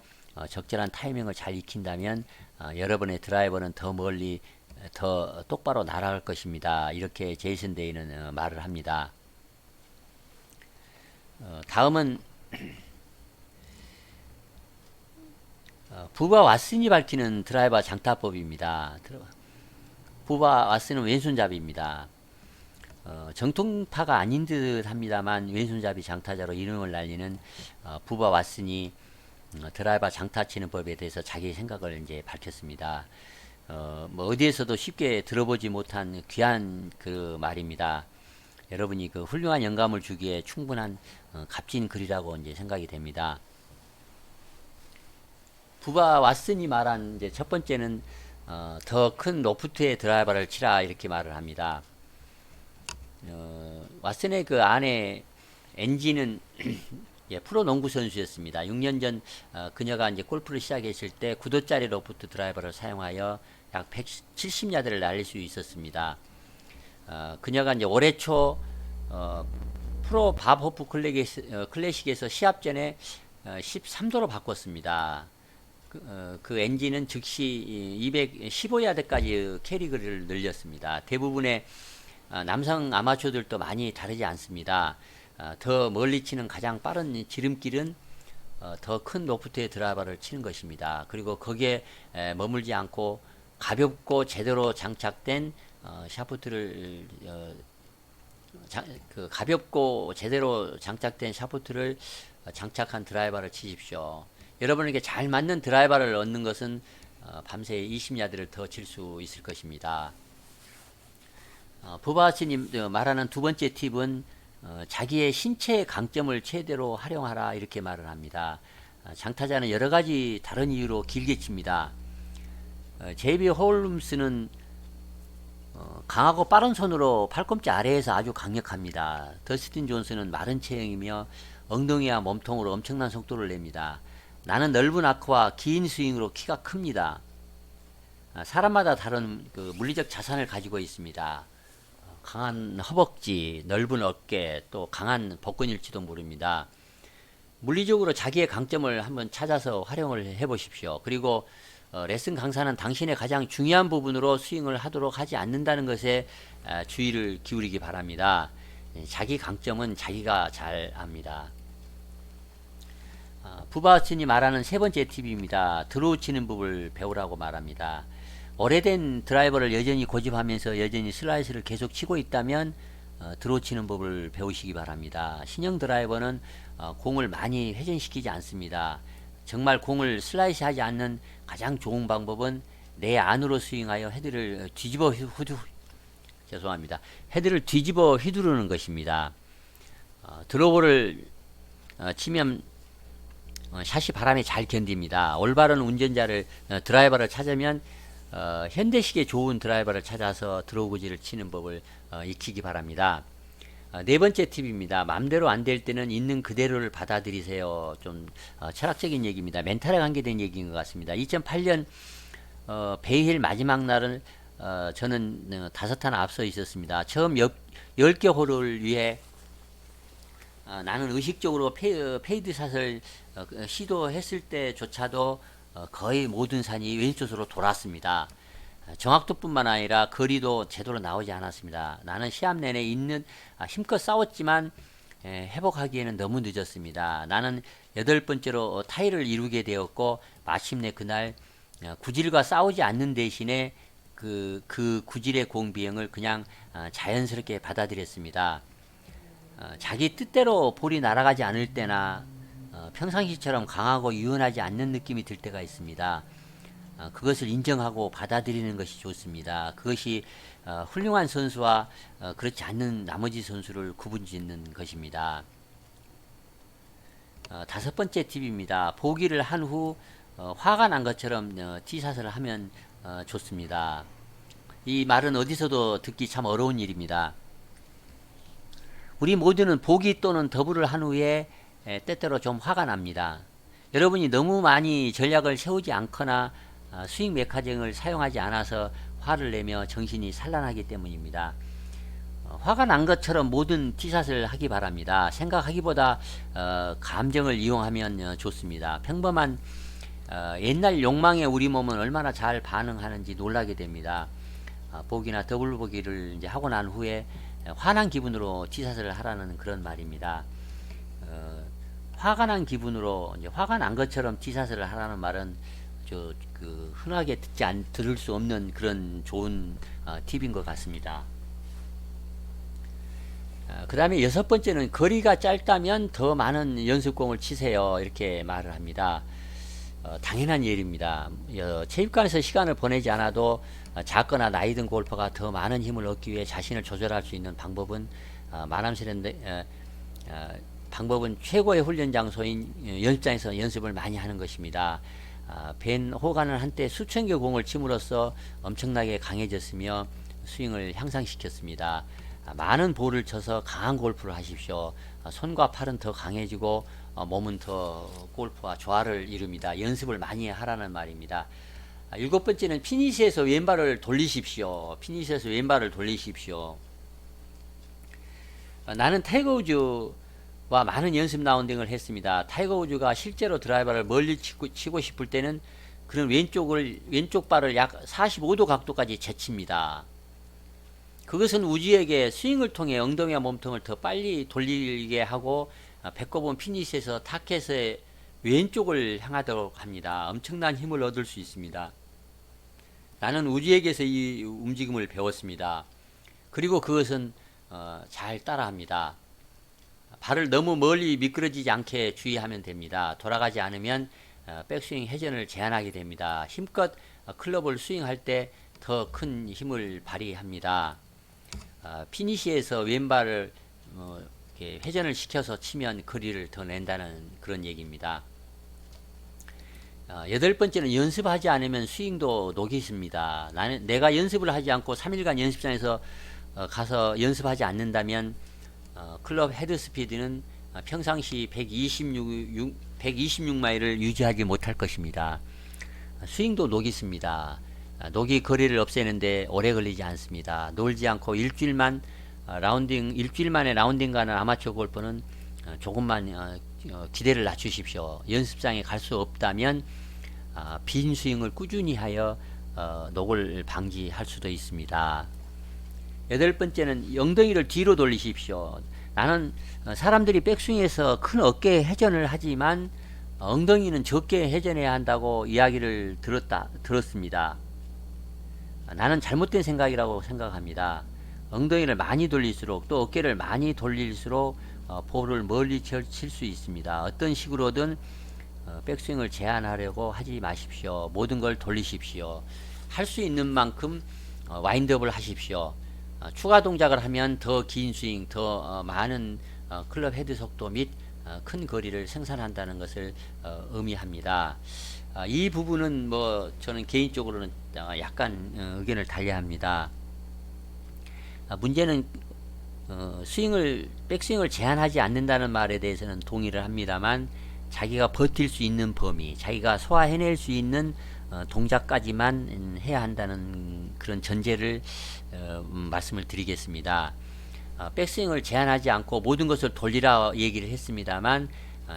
적절한 타이밍을 잘 익힌다면 여러분의 드라이버는 더 멀리 더 똑바로 날아갈 것입니다. 이렇게 제이슨 데이는 말을 합니다. 다음은 부바 왓슨이 밝히는 드라이버 장타법입니다. 부바 왓슨은 왼손잡이입니다. 정통파가 아닌 듯 합니다만 왼손잡이 장타자로 이름을 날리는 부바 왓슨이 드라이버 장타 치는 법에 대해서 자기 생각을 이제 밝혔습니다. 뭐 어디에서도 쉽게 들어보지 못한 귀한 그 말입니다. 여러분이 그 훌륭한 영감을 주기에 충분한 값진 글이라고 이제 생각이 됩니다. 부바 왓슨이 말한 이제 첫 번째는 더 큰 로프트의 드라이버를 치라 이렇게 말을 합니다. 왓슨의 그 아내 엔지는 예, 프로 농구 선수였습니다. 6년 전 그녀가 이제 골프를 시작했을 때 9도짜리 로프트 드라이버를 사용하여 약 170야드를 날릴 수 있었습니다. 그녀가 이제 올해 초 프로 밥 호프 클래식에서 시합 전에 13도로 바꿨습니다. 그 엔진은 즉시 215야드까지 캐리그를 늘렸습니다. 대부분의 남성 아마추어들도 많이 다르지 않습니다. 더 멀리 치는 가장 빠른 지름길은 더 큰 로프트의 드라이버를 치는 것입니다. 그리고 거기에 머물지 않고 가볍고 제대로 장착된 샤프트를 가볍고 제대로 장착된 샤프트를 장착한 드라이버를 치십시오. 여러분에게 잘 맞는 드라이버를 얻는 것은 밤새 20야드를 더 칠 수 있을 것입니다. 부바치님 말하는 두 번째 팁은 자기의 신체의 강점을 최대로 활용하라 이렇게 말을 합니다. 장타자는 여러 가지 다른 이유로 길게 칩니다. 제이비 홀름스는 강하고 빠른 손으로 팔꿈치 아래에서 아주 강력합니다. 더스틴 존슨은 마른 체형이며 엉덩이와 몸통으로 엄청난 속도를 냅니다. 나는 넓은 아크와 긴 스윙으로 키가 큽니다. 사람마다 다른 그 물리적 자산을 가지고 있습니다. 강한 허벅지, 넓은 어깨, 또 강한 복근일지도 모릅니다. 물리적으로 자기의 강점을 한번 찾아서 활용을 해보십시오. 그리고 레슨 강사는 당신의 가장 중요한 부분으로 스윙을 하도록 하지 않는다는 것에 주의를 기울이기 바랍니다. 자기 강점은 자기가 잘 압니다. 부바츠니 말하는 세 번째 팁입니다. 드로우 치는 법을 배우라고 말합니다. 오래된 드라이버를 여전히 고집하면서 여전히 슬라이스를 계속 치고 있다면 드로우 치는 법을 배우시기 바랍니다. 신형 드라이버는 공을 많이 회전시키지 않습니다. 정말 공을 슬라이스 하지 않는 가장 좋은 방법은 내 안으로 스윙하여 헤드를 뒤집어 휘두르는 것입니다. 드로우를 치면 샷이 바람에 잘 견딥니다. 올바른 운전자를 드라이버를 찾으면 현대식의 좋은 드라이버를 찾아서 드로우구지를 치는 법을 익히기 바랍니다. 네 번째 팁입니다. 맘대로 안 될 때는 있는 그대로를 받아들이세요. 좀 철학적인 얘기입니다. 멘탈에 관계된 얘기인 것 같습니다. 2008년 베이힐 마지막 날은 저는 5타나 앞서 있었습니다. 처음 10개 홀을 위해 나는 의식적으로 페이드 샷을 시도했을 때조차도 거의 모든 산이 왼쪽으로 돌았습니다. 정확도뿐만 아니라 거리도 제대로 나오지 않았습니다. 나는 시합 내내 힘껏 싸웠지만 회복하기에는 너무 늦었습니다. 나는 8번째로 타이를 이루게 되었고 마침내 그날 구질과 싸우지 않는 대신에 그 구질의 공 비행을 그냥 자연스럽게 받아들였습니다. 자기 뜻대로 볼이 날아가지 않을 때나 평상시처럼 강하고 유연하지 않는 느낌이 들 때가 있습니다. 그것을 인정하고 받아들이는 것이 좋습니다. 그것이 훌륭한 선수와 그렇지 않는 나머지 선수를 구분짓는 것입니다. 5번째 팁입니다. 보기를 한 후 화가 난 것처럼 티샷을 하면 좋습니다. 이 말은 어디서도 듣기 참 어려운 일입니다. 우리 모두는 보기 또는 더블을 한 후에 때때로 좀 화가 납니다. 여러분이 너무 많이 전략을 세우지 않거나 스윙 메커징을 사용하지 않아서 화를 내며 정신이 산란하기 때문입니다. 화가 난 것처럼 모든 티샷을 하기 바랍니다. 생각하기보다 감정을 이용하면 좋습니다. 평범한 옛날 욕망의 우리 몸은 얼마나 잘 반응하는지 놀라게 됩니다. 보기나 더블 보기를 이제 하고 난 후에 화난 기분으로 티샷을 하라는 그런 말입니다. 화가 난 기분으로 이제 화가 난 것처럼 티샷을 하라는 말은 흔하게 들을 수 없는 그런 좋은 팁인 것 같습니다. 그 다음에 6번째는 거리가 짧다면 더 많은 연습공을 치세요. 이렇게 말을 합니다. 당연한 일입니다. 체육관에서 시간을 보내지 않아도 작거나 나이 든 골퍼가 더 많은 힘을 얻기 위해 자신을 조절할 수 있는 방법은 방법은 최고의 훈련 장소인 연습장에서 연습을 많이 하는 것입니다. 벤 호간은 한때 수천 개 공을 침으로써 엄청나게 강해졌으며 스윙을 향상시켰습니다. 많은 볼을 쳐서 강한 골프를 하십시오. 손과 팔은 더 강해지고 몸은 더 골프와 조화를 이룹니다. 연습을 많이 하라는 말입니다. 7번째는 피니시에서 왼발을 돌리십시오. 피니시에서 왼발을 돌리십시오. 나는 타이거 우즈와 많은 연습 라운딩을 했습니다. 타이거 우즈가 실제로 드라이버를 멀리 치고 싶을 때는 그는 왼쪽 발을 약 45도 각도까지 제칩니다. 그것은 우즈에게 스윙을 통해 엉덩이와 몸통을 더 빨리 돌리게 하고 배꼽은 피니시에서 타켓의 왼쪽을 향하도록 합니다. 엄청난 힘을 얻을 수 있습니다. 나는 우즈에게서 이 움직임을 배웠습니다. 그리고 그것은 잘 따라합니다. 발을 너무 멀리 미끄러지지 않게 주의하면 됩니다. 돌아가지 않으면 백스윙 회전을 제한하게 됩니다. 힘껏 클럽을 스윙할 때 더 큰 힘을 발휘합니다. 피니시에서 왼발을 이렇게 회전을 시켜서 치면 거리를 더 낸다는 그런 얘기입니다. 8번째는 연습하지 않으면 스윙도 녹이십니다. 내가 연습을 하지 않고 3일간 연습장에서 가서 연습하지 않는다면 클럽 헤드 스피드는 평상시 126마일을 유지하지 못할 것입니다. 스윙도 녹이십니다. 녹이 거리를 없애는데 오래 걸리지 않습니다. 놀지 않고 일주일 만에 라운딩 가는 아마추어 골퍼는 조금만 기대를 낮추십시오. 연습장에 갈 수 없다면 빈 스윙을 꾸준히 하여 녹을 방지할 수도 있습니다. 8번째는 엉덩이를 뒤로 돌리십시오. 나는 사람들이 백스윙에서 큰 어깨 회전을 하지만 엉덩이는 적게 회전해야 한다고 이야기를 들었습니다. 나는 잘못된 생각이라고 생각합니다. 엉덩이를 많이 돌릴수록 또 어깨를 많이 돌릴수록 볼을 멀리 칠 수 있습니다. 어떤 식으로든 백스윙을 제한하려고 하지 마십시오. 모든 걸 돌리십시오. 할 수 있는 만큼 와인드업을 하십시오. 추가 동작을 하면 더 긴 스윙, 더 많은 클럽 헤드 속도 및 큰 거리를 생산한다는 것을 의미합니다. 이 부분은 저는 개인적으로는 약간 의견을 달리합니다. 문제는 백스윙을 제한하지 않는다는 말에 대해서는 동의를 합니다만 자기가 버틸 수 있는 범위, 자기가 소화해낼 수 있는 동작까지만 해야 한다는 그런 전제를 말씀을 드리겠습니다. 백스윙을 제한하지 않고 모든 것을 돌리라 얘기를 했습니다만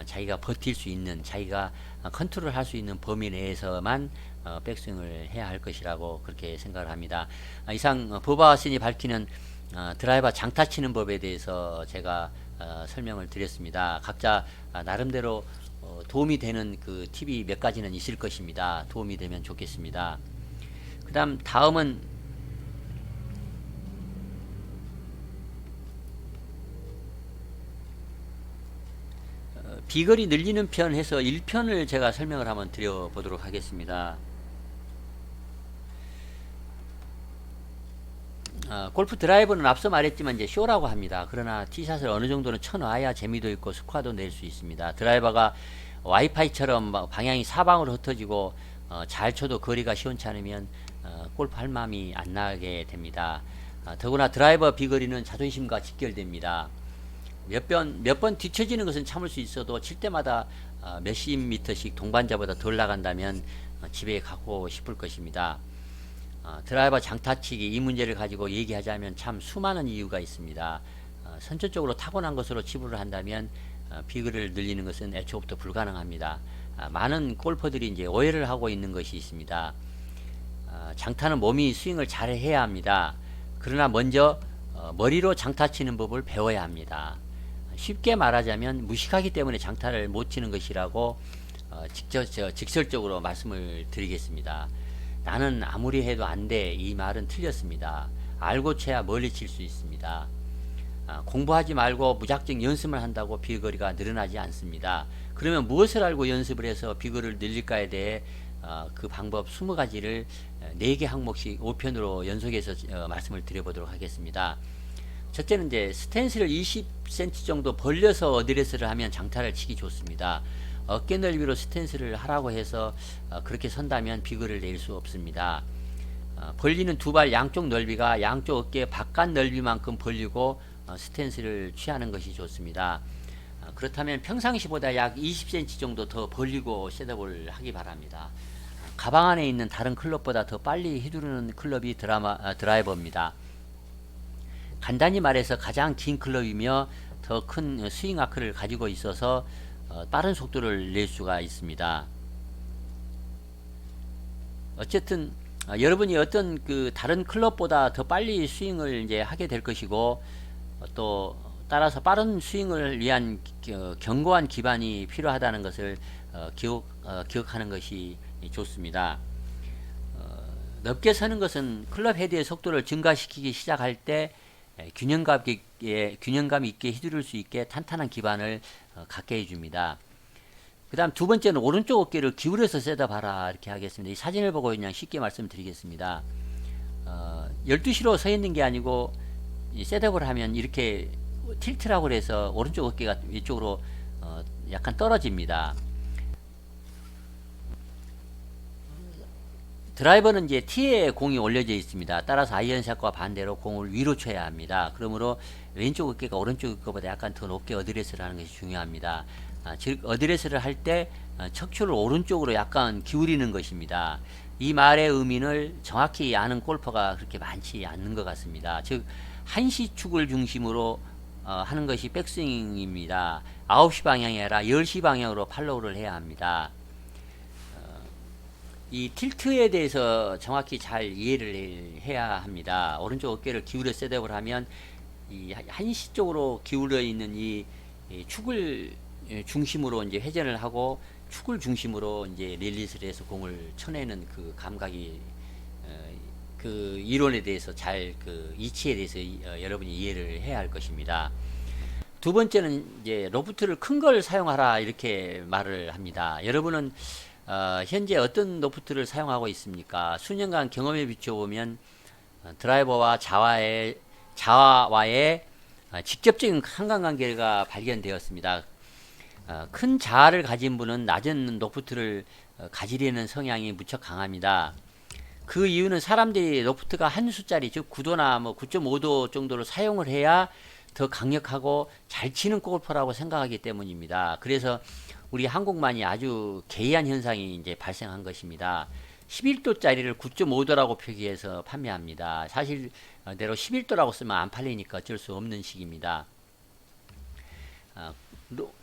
자기가 버틸 수 있는, 자기가 컨트롤 할 수 있는 범위 내에서만 백스윙을 해야 할 것이라고 그렇게 생각을 합니다. 이상 버바슨이 밝히는 드라이버 장타 치는 법에 대해서 제가 설명을 드렸습니다. 각자 나름대로 도움이 되는 그 팁이 몇 가지는 있을 것입니다. 도움이 되면 좋겠습니다. 다음은 비거리 늘리는 편 해서 1편을 제가 설명을 한번 드려보도록 하겠습니다. 골프 드라이버는 앞서 말했지만 이제 쇼라고 합니다. 그러나 티샷을 어느 정도는 쳐놔야 재미도 있고 스코어도 낼 수 있습니다. 드라이버가 와이파이처럼 방향이 사방으로 흩어지고 잘 쳐도 거리가 시원찮으면 골프 할 마음이 안 나게 됩니다. 더구나 드라이버 비거리는 자존심과 직결됩니다. 몇 번 뒤처지는 것은 참을 수 있어도 칠 때마다 몇십 미터씩 동반자보다 덜 나간다면 집에 가고 싶을 것입니다. 드라이버 장타치기 이 문제를 가지고 얘기하자면 참 수많은 이유가 있습니다. 선천적으로 타고난 것으로 치부를 한다면 비거리를 늘리는 것은 애초부터 불가능합니다. 많은 골퍼들이 이제 오해를 하고 있는 것이 있습니다. 장타는 몸이 스윙을 잘 해야 합니다. 그러나 먼저 머리로 장타 치는 법을 배워야 합니다. 쉽게 말하자면 무식하기 때문에 장타를 못 치는 것이라고 직설적으로 말씀을 드리겠습니다. 나는 아무리 해도 안 돼, 이 말은 틀렸습니다. 알고 쳐야 멀리 칠 수 있습니다. 공부하지 말고 무작정 연습을 한다고 비거리가 늘어나지 않습니다. 그러면 무엇을 알고 연습을 해서 비거리를 늘릴까에 대해 그 방법 20가지를 4개 항목씩 5편으로 연속해서 말씀을 드려보도록 하겠습니다. 첫째는 이제 스탠스를 20cm 정도 벌려서 어드레스를 하면 장타를 치기 좋습니다. 어깨 넓이로 스탠스를 하라고 해서 그렇게 선다면 비거리를 낼 수 없습니다. 벌리는 두 발 양쪽 넓이가 양쪽 어깨 바깥 넓이만큼 벌리고 스탠스를 취하는 것이 좋습니다. 그렇다면 평상시보다 약 20cm 정도 더 벌리고 셋업을 하기 바랍니다. 가방 안에 있는 다른 클럽보다 더 빨리 휘두르는 클럽이 드라이버입니다. 간단히 말해서 가장 긴 클럽이며 더 큰 스윙 아크를 가지고 있어서 빠른 속도를 낼 수가 있습니다. 어쨌든 여러분이 어떤 그 다른 클럽보다 더 빨리 스윙을 이제 하게 될 것이고 또 따라서 빠른 스윙을 위한 견고한 기반이 필요하다는 것을 기억하는 것이 좋습니다. 넓게 서는 것은 클럽 헤드의 속도를 증가시키기 시작할 때 균형감 있게 휘두를 수 있게 탄탄한 기반을 갖게 해줍니다. 그 다음 두 번째는 오른쪽 어깨를 기울여서 셋업하라 이렇게 하겠습니다. 이 사진을 보고 그냥 쉽게 말씀드리겠습니다. 12시로 서 있는 게 아니고 셋업을 하면 이렇게 틸트라고 해서 오른쪽 어깨가 이쪽으로 약간 떨어집니다. 드라이버는 이제 T에 공이 올려져 있습니다. 따라서 아이언샷과 반대로 공을 위로 쳐야 합니다. 그러므로 왼쪽 어깨가 오른쪽 어깨보다 약간 더 높게 어드레스를 하는 것이 중요합니다. 즉 어드레스를 할 때 척추를 오른쪽으로 약간 기울이는 것입니다. 이 말의 의미를 정확히 아는 골퍼가 그렇게 많지 않는 것 같습니다. 즉 한시축을 중심으로 하는 것이 백스윙입니다. 9시 방향이 아니라 10시 방향으로 팔로우를 해야 합니다. 이 틸트에 대해서 정확히 잘 이해를 해야 합니다. 오른쪽 어깨를 기울여 셋업을 하면 이 한시 쪽으로 기울어 있는 이 축을 중심으로 이제 회전을 하고 축을 중심으로 이제 릴리스를 해서 공을 쳐내는 그 감각이 그 이론에 대해서 잘 그 이치에 대해서 여러분이 이해를 해야 할 것입니다. 두 번째는 이제 로프트를 큰 걸 사용하라 이렇게 말을 합니다. 여러분은 현재 어떤 로프트를 사용하고 있습니까? 수년간 경험에 비춰보면 드라이버와 자와의 직접적인 상관관계가 발견되었습니다. 큰 자아를 가진 분은 낮은 로프트를 가지려는 성향이 무척 강합니다. 그 이유는 사람들이 로프트가 한 수짜리 즉 9도나 뭐 9.5도 정도를 사용을 해야 더 강력하고 잘 치는 골퍼라고 생각하기 때문입니다. 그래서 우리 한국만이 아주 개이한 현상이 이제 발생한 것입니다. 11도짜리를 9.5도라고 표기해서 판매합니다. 사실 대로 11도라고 쓰면 안 팔리니까 어쩔 수 없는 식입니다.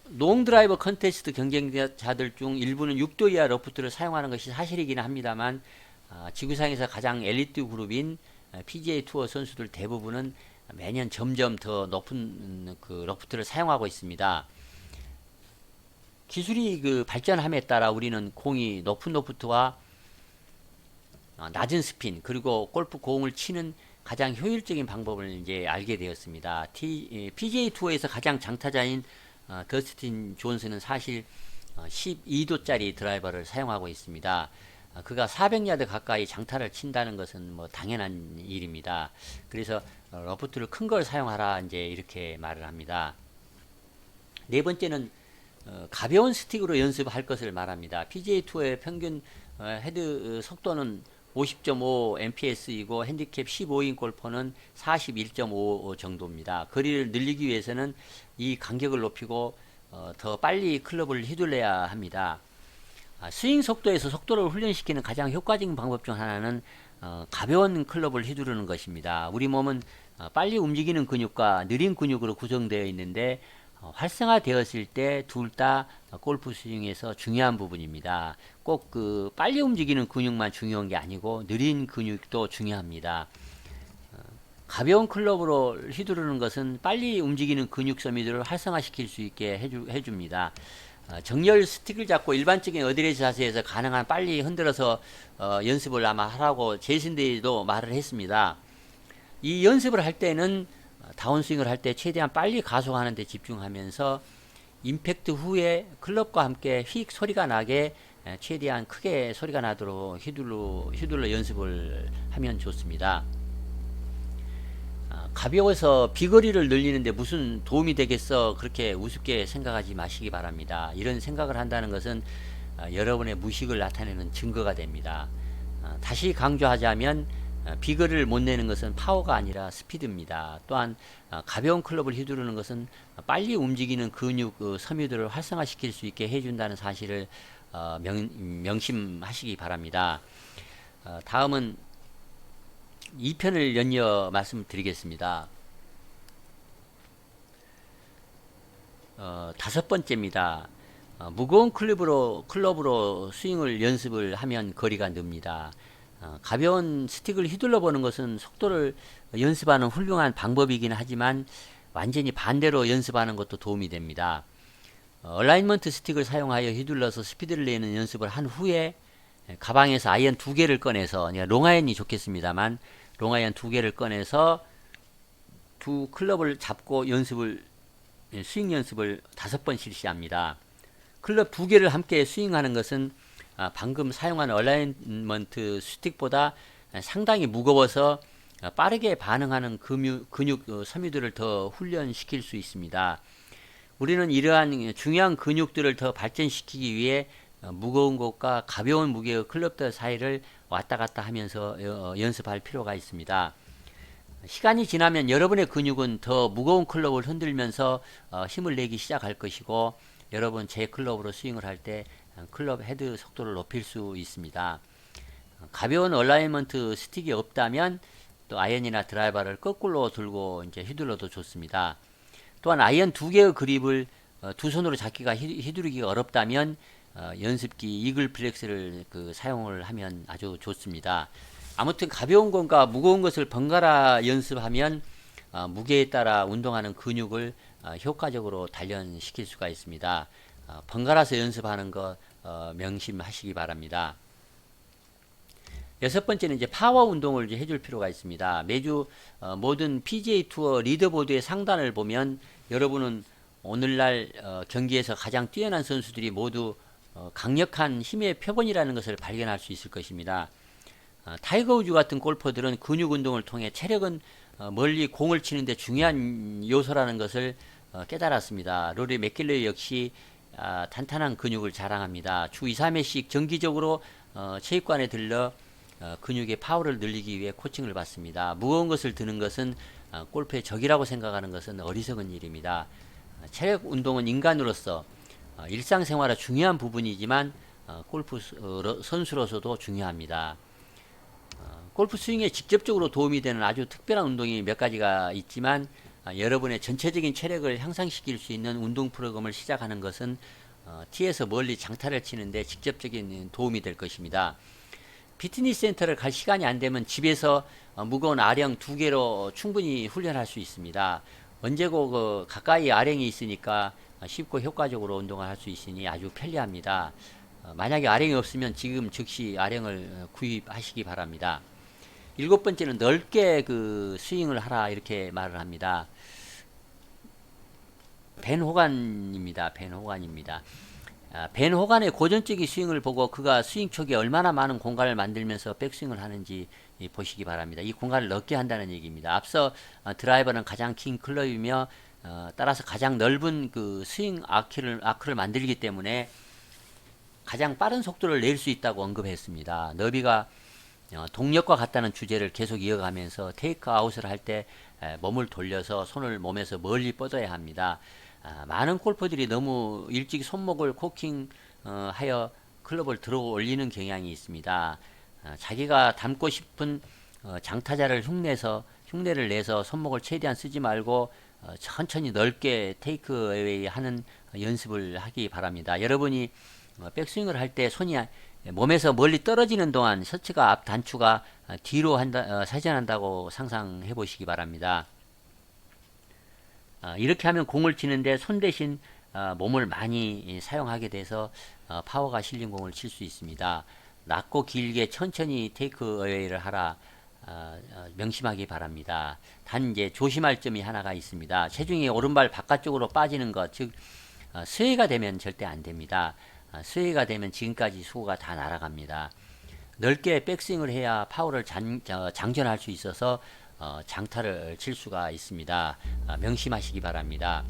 롱드라이버 컨테스트 경쟁자들 중 일부는 6도 이하 러프트를 사용하는 것이 사실이긴 합니다만 지구상에서 가장 엘리트 그룹인 PGA 투어 선수들 대부분은 매년 점점 더 높은 그 러프트를 사용하고 있습니다. 기술이 그 발전함에 따라 우리는 공이 높은 로프트와 낮은 스핀 그리고 골프 공을 치는 가장 효율적인 방법을 이제 알게 되었습니다. PGA 투어에서 가장 장타자인 더스틴 존슨은 사실 12도짜리 드라이버를 사용하고 있습니다. 그가 400야드 가까이 장타를 친다는 것은 뭐 당연한 일입니다. 그래서 러프트를 큰 걸 사용하라 이제 이렇게 말을 합니다. 네 번째는 가벼운 스틱으로 연습할 것을 말합니다. PGA 투어의 평균 헤드 속도는 50.5 mps이고 핸디캡 15인 골퍼는 41.5 정도입니다. 거리를 늘리기 위해서는 이 간격을 높이고 더 빨리 클럽을 휘둘러야 합니다. 스윙 속도에서 속도를 훈련시키는 가장 효과적인 방법 중 하나는 가벼운 클럽을 휘두르는 것입니다. 우리 몸은 빨리 움직이는 근육과 느린 근육으로 구성되어 있는데 활성화되었을 때 둘 다 골프 스윙에서 중요한 부분입니다. 꼭 그 빨리 움직이는 근육만 중요한 게 아니고 느린 근육도 중요합니다. 가벼운 클럽으로 휘두르는 것은 빨리 움직이는 근육 서미들을 활성화시킬 수 있게 해줍니다. 정렬 스틱을 잡고 일반적인 어드레스 자세에서 가능한 빨리 흔들어서 연습을 아마 하라고 제이슨데이도 말을 했습니다. 이 연습을 할 때는 다운스윙을 할 때 최대한 빨리 가속하는 데 집중하면서 임팩트 후에 클럽과 함께 휙 소리가 나게 최대한 크게 소리가 나도록 휘둘러 연습을 하면 좋습니다. 가벼워서 비거리를 늘리는데 무슨 도움이 되겠어 그렇게 우습게 생각하지 마시기 바랍니다. 이런 생각을 한다는 것은 여러분의 무식을 나타내는 증거가 됩니다. 다시 강조하자면 비거리를 못 내는 것은 파워가 아니라 스피드입니다. 또한 가벼운 클럽을 휘두르는 것은 빨리 움직이는 근육 섬유들을 활성화시킬 수 있게 해준다는 사실을 명심하시기 바랍니다. 다음은 2편을 연이어 말씀드리겠습니다. 다섯 번째입니다. 무거운 클럽으로 스윙을 연습을 하면 거리가 늡니다. 가벼운 스틱을 휘둘러 보는 것은 속도를 연습하는 훌륭한 방법이긴 하지만 완전히 반대로 연습하는 것도 도움이 됩니다. 얼라인먼트 스틱을 사용하여 휘둘러서 스피드를 내는 연습을 한 후에 가방에서 아이언 2개를 꺼내서 롱아이언이 좋겠습니다만 롱아이언 2개를 꺼내서 두 클럽을 잡고 스윙 연습을 5번 실시합니다. 클럽 2개를 함께 스윙하는 것은 방금 사용한 얼라인먼트 스틱보다 상당히 무거워서 빠르게 반응하는 근육 섬유들을 더 훈련시킬 수 있습니다. 우리는 이러한 중요한 근육들을 더 발전시키기 위해 무거운 것과 가벼운 무게의 클럽들 사이를 왔다 갔다 하면서 연습할 필요가 있습니다. 시간이 지나면 여러분의 근육은 더 무거운 클럽을 흔들면서 힘을 내기 시작할 것이고 여러분 제 클럽으로 스윙을 할 때 클럽 헤드 속도를 높일 수 있습니다. 가벼운 얼라이먼트 스틱이 없다면 또 아이언이나 드라이버를 거꾸로 들고 이제 휘둘러도 좋습니다. 또한 아이언 2개의 그립을 두 손으로 잡기가 휘두르기가 어렵다면 연습기 이글 플렉스를 사용을 하면 아주 좋습니다. 아무튼 가벼운 것과 무거운 것을 번갈아 연습하면 무게에 따라 운동하는 근육을 효과적으로 단련시킬 수가 있습니다. 번갈아서 연습하는 것 명심하시기 바랍니다. 여섯 번째는 이제 파워 운동을 이제 해줄 필요가 있습니다. 매주 모든 PGA 투어 리더보드의 상단을 보면 여러분은 오늘날 경기에서 가장 뛰어난 선수들이 모두 강력한 힘의 표본이라는 것을 발견할 수 있을 것입니다. 타이거 우즈 같은 골퍼들은 근육 운동을 통해 체력은 멀리 공을 치는데 중요한 요소라는 것을 깨달았습니다. 로리 맥길레이 역시 탄탄한 근육을 자랑합니다. 주 2, 3회씩 정기적으로 체육관에 들러 근육의 파워를 늘리기 위해 코칭을 받습니다. 무거운 것을 드는 것은 골프의 적이라고 생각하는 것은 어리석은 일입니다. 체력 운동은 인간으로서 일상생활의 중요한 부분이지만 골프 선수로서도 중요합니다. 골프 스윙에 직접적으로 도움이 되는 아주 특별한 운동이 몇 가지가 있지만 여러분의 전체적인 체력을 향상시킬 수 있는 운동 프로그램을 시작하는 것은 티에서 멀리 장타를 치는데 직접적인 도움이 될 것입니다. 피트니스 센터를 갈 시간이 안 되면 집에서 무거운 아령 2개로 충분히 훈련할 수 있습니다. 언제고 가까이 아령이 있으니까 쉽고 효과적으로 운동을 할 수 있으니 아주 편리합니다. 만약에 아령이 없으면 지금 즉시 아령을 구입하시기 바랍니다. 7번째는 넓게 스윙을 하라 이렇게 말을 합니다. 벤 호간입니다. 벤 호간입니다. 벤 호간의 고전적인 스윙을 보고 그가 스윙 초기에 얼마나 많은 공간을 만들면서 백스윙을 하는지 보시기 바랍니다. 이 공간을 넓게 한다는 얘기입니다. 앞서 드라이버는 가장 긴 클럽이며 따라서 가장 넓은 스윙 아크를 만들기 때문에 가장 빠른 속도를 낼 수 있다고 언급했습니다. 너비가 동력과 같다는 주제를 계속 이어가면서 테이크 아웃을 할 때 몸을 돌려서 손을 몸에서 멀리 뻗어야 합니다. 많은 골퍼들이 너무 일찍 손목을 코킹 하여 클럽을 들어 올리는 경향이 있습니다. 자기가 닮고 싶은 장타자를 흉내를 내서 손목을 최대한 쓰지 말고 천천히 넓게 테이크 어웨이 하는 연습을 하기 바랍니다. 여러분이 백스윙을 할 때 손이 몸에서 멀리 떨어지는 동안 셔츠가 앞 단추가 뒤로 세전한다고 상상해 보시기 바랍니다. 이렇게 하면 공을 치는데 손 대신 몸을 많이 사용하게 돼서 파워가 실린 공을 칠 수 있습니다. 낮고 길게 천천히 테이크 어웨이를 하라 명심하기 바랍니다. 단 이제 조심할 점이 하나가 있습니다. 체중이 오른발 바깥쪽으로 빠지는 것, 즉 스웨이가 되면 절대 안 됩니다. 스웨이가 되면 지금까지 수고가 다 날아갑니다. 넓게 백스윙을 해야 파워를 장전할 수 있어서 장타를 칠 수가 있습니다. 명심하시기 바랍니다.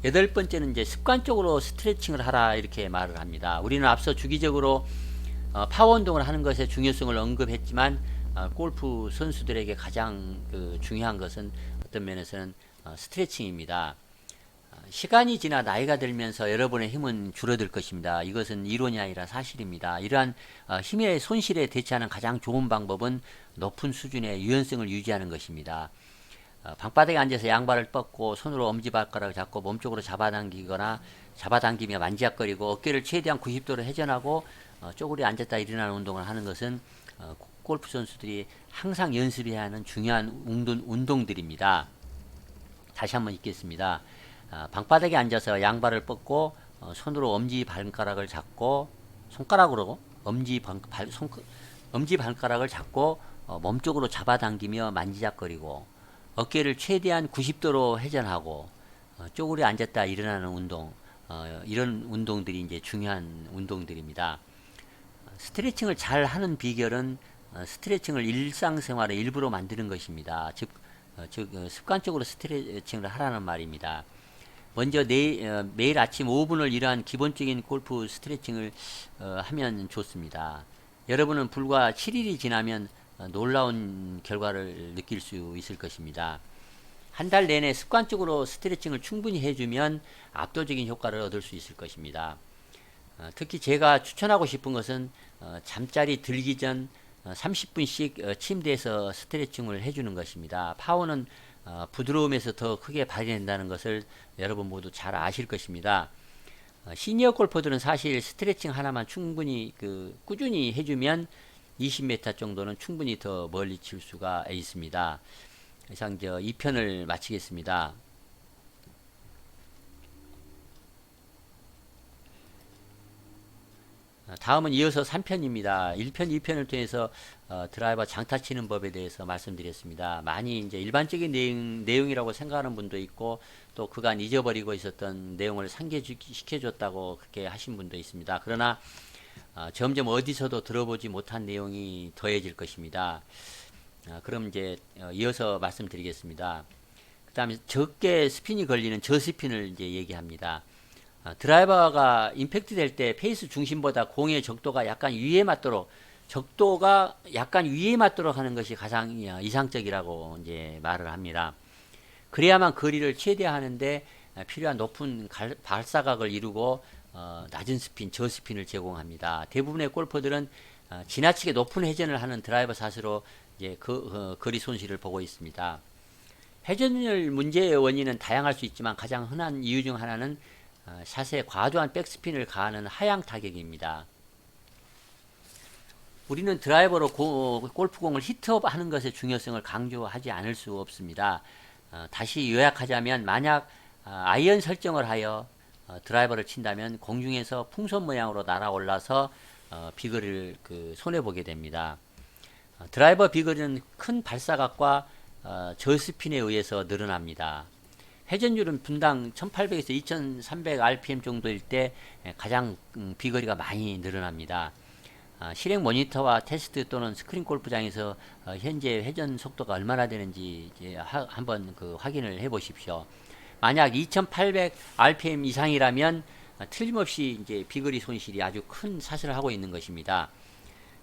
8번째는 이제 습관적으로 스트레칭을 하라 이렇게 말을 합니다. 우리는 앞서 주기적으로 파워 운동을 하는 것의 중요성을 언급했지만 골프 선수들에게 가장 중요한 것은 어떤 면에서는 스트레칭입니다. 시간이 지나 나이가 들면서 여러분의 힘은 줄어들 것입니다. 이것은 이론이 아니라 사실입니다. 이러한 힘의 손실에 대처하는 가장 좋은 방법은 높은 수준의 유연성을 유지하는 것입니다. 방바닥에 앉아서 양발을 뻗고 손으로 엄지발가락을 잡고 몸쪽으로 잡아당기며 만지작거리고 어깨를 최대한 90도로 회전하고 쪼그려 앉았다 일어나는 운동을 하는 것은 골프 선수들이 항상 연습해야 하는 중요한 운동들입니다. 다시 한번 읽겠습니다. 방바닥에 앉아서 양발을 뻗고 손으로 엄지발가락을 잡고 손가락으로 엄지발가락을 잡고 몸쪽으로 잡아당기며 만지작거리고 어깨를 최대한 90도로 회전하고 쪼그려 앉았다 일어나는 운동, 이런 운동들이 이제 중요한 운동들입니다. 스트레칭을 잘 하는 비결은 스트레칭을 일상생활의 일부로 만드는 것입니다. 즉 습관적으로 스트레칭을 하라는 말입니다. 먼저 매일 아침 5분을 이러한 기본적인 골프 스트레칭을 하면 좋습니다. 여러분은 불과 7일이 지나면 놀라운 결과를 느낄 수 있을 것입니다. 한 달 내내 습관적으로 스트레칭을 충분히 해주면 압도적인 효과를 얻을 수 있을 것입니다. 특히 제가 추천하고 싶은 것은 잠자리 들기 전 30분씩 침대에서 스트레칭을 해주는 것입니다. 파워는 부드러움에서 더 크게 발휘된다는 것을 여러분 모두 잘 아실 것입니다. 시니어 골퍼들은 사실 스트레칭 하나만 충분히 꾸준히 해주면 20m 정도는 충분히 더 멀리 칠 수가 있습니다. 이상 2편을 마치겠습니다. 다음은 이어서 3편입니다. 1편, 2편을 통해서 드라이버 장타 치는 법에 대해서 말씀드렸습니다. 많이 이제 일반적인 내용이라고 생각하는 분도 있고 또 그간 잊어버리고 있었던 내용을 상기시켜줬다고 그렇게 하신 분도 있습니다. 그러나 점점 어디서도 들어보지 못한 내용이 더해질 것입니다. 그럼 이제 이어서 말씀드리겠습니다. 그 다음에 적게 스핀이 걸리는 저스핀을 이제 얘기합니다. 드라이버가 임팩트 될 때 페이스 중심보다 공의 적도가 약간 위에 맞도록 하는 것이 가장 이상적이라고 이제 말을 합니다. 그래야만 거리를 최대화하는데 필요한 높은 발사각을 이루고 낮은 스핀, 저스핀을 제공합니다. 대부분의 골퍼들은 지나치게 높은 회전을 하는 드라이버 샷으로 이제 거리 손실을 보고 있습니다. 회전율 문제의 원인은 다양할 수 있지만 가장 흔한 이유 중 하나는 샷에 과도한 백스핀을 가하는 하향 타격입니다. 우리는 드라이버로 골프공을 히트업 하는 것의 중요성을 강조하지 않을 수 없습니다. 다시 요약하자면 만약 아이언 설정을 하여 드라이버를 친다면 공중에서 풍선 모양으로 날아올라서 비거리를 손해보게 됩니다. 드라이버 비거리는 큰 발사각과 저스핀에 의해서 늘어납니다. 회전율은 분당 1800에서 2300 rpm 정도일 때 가장 비거리가 많이 늘어납니다. 실행 모니터와 테스트 또는 스크린 골프장에서 현재 회전 속도가 얼마나 되는지 한번 확인을 해 보십시오. 만약 2800 rpm 이상이라면 틀림없이 이제 비거리 손실이 아주 큰 샷을 하고 있는 것입니다.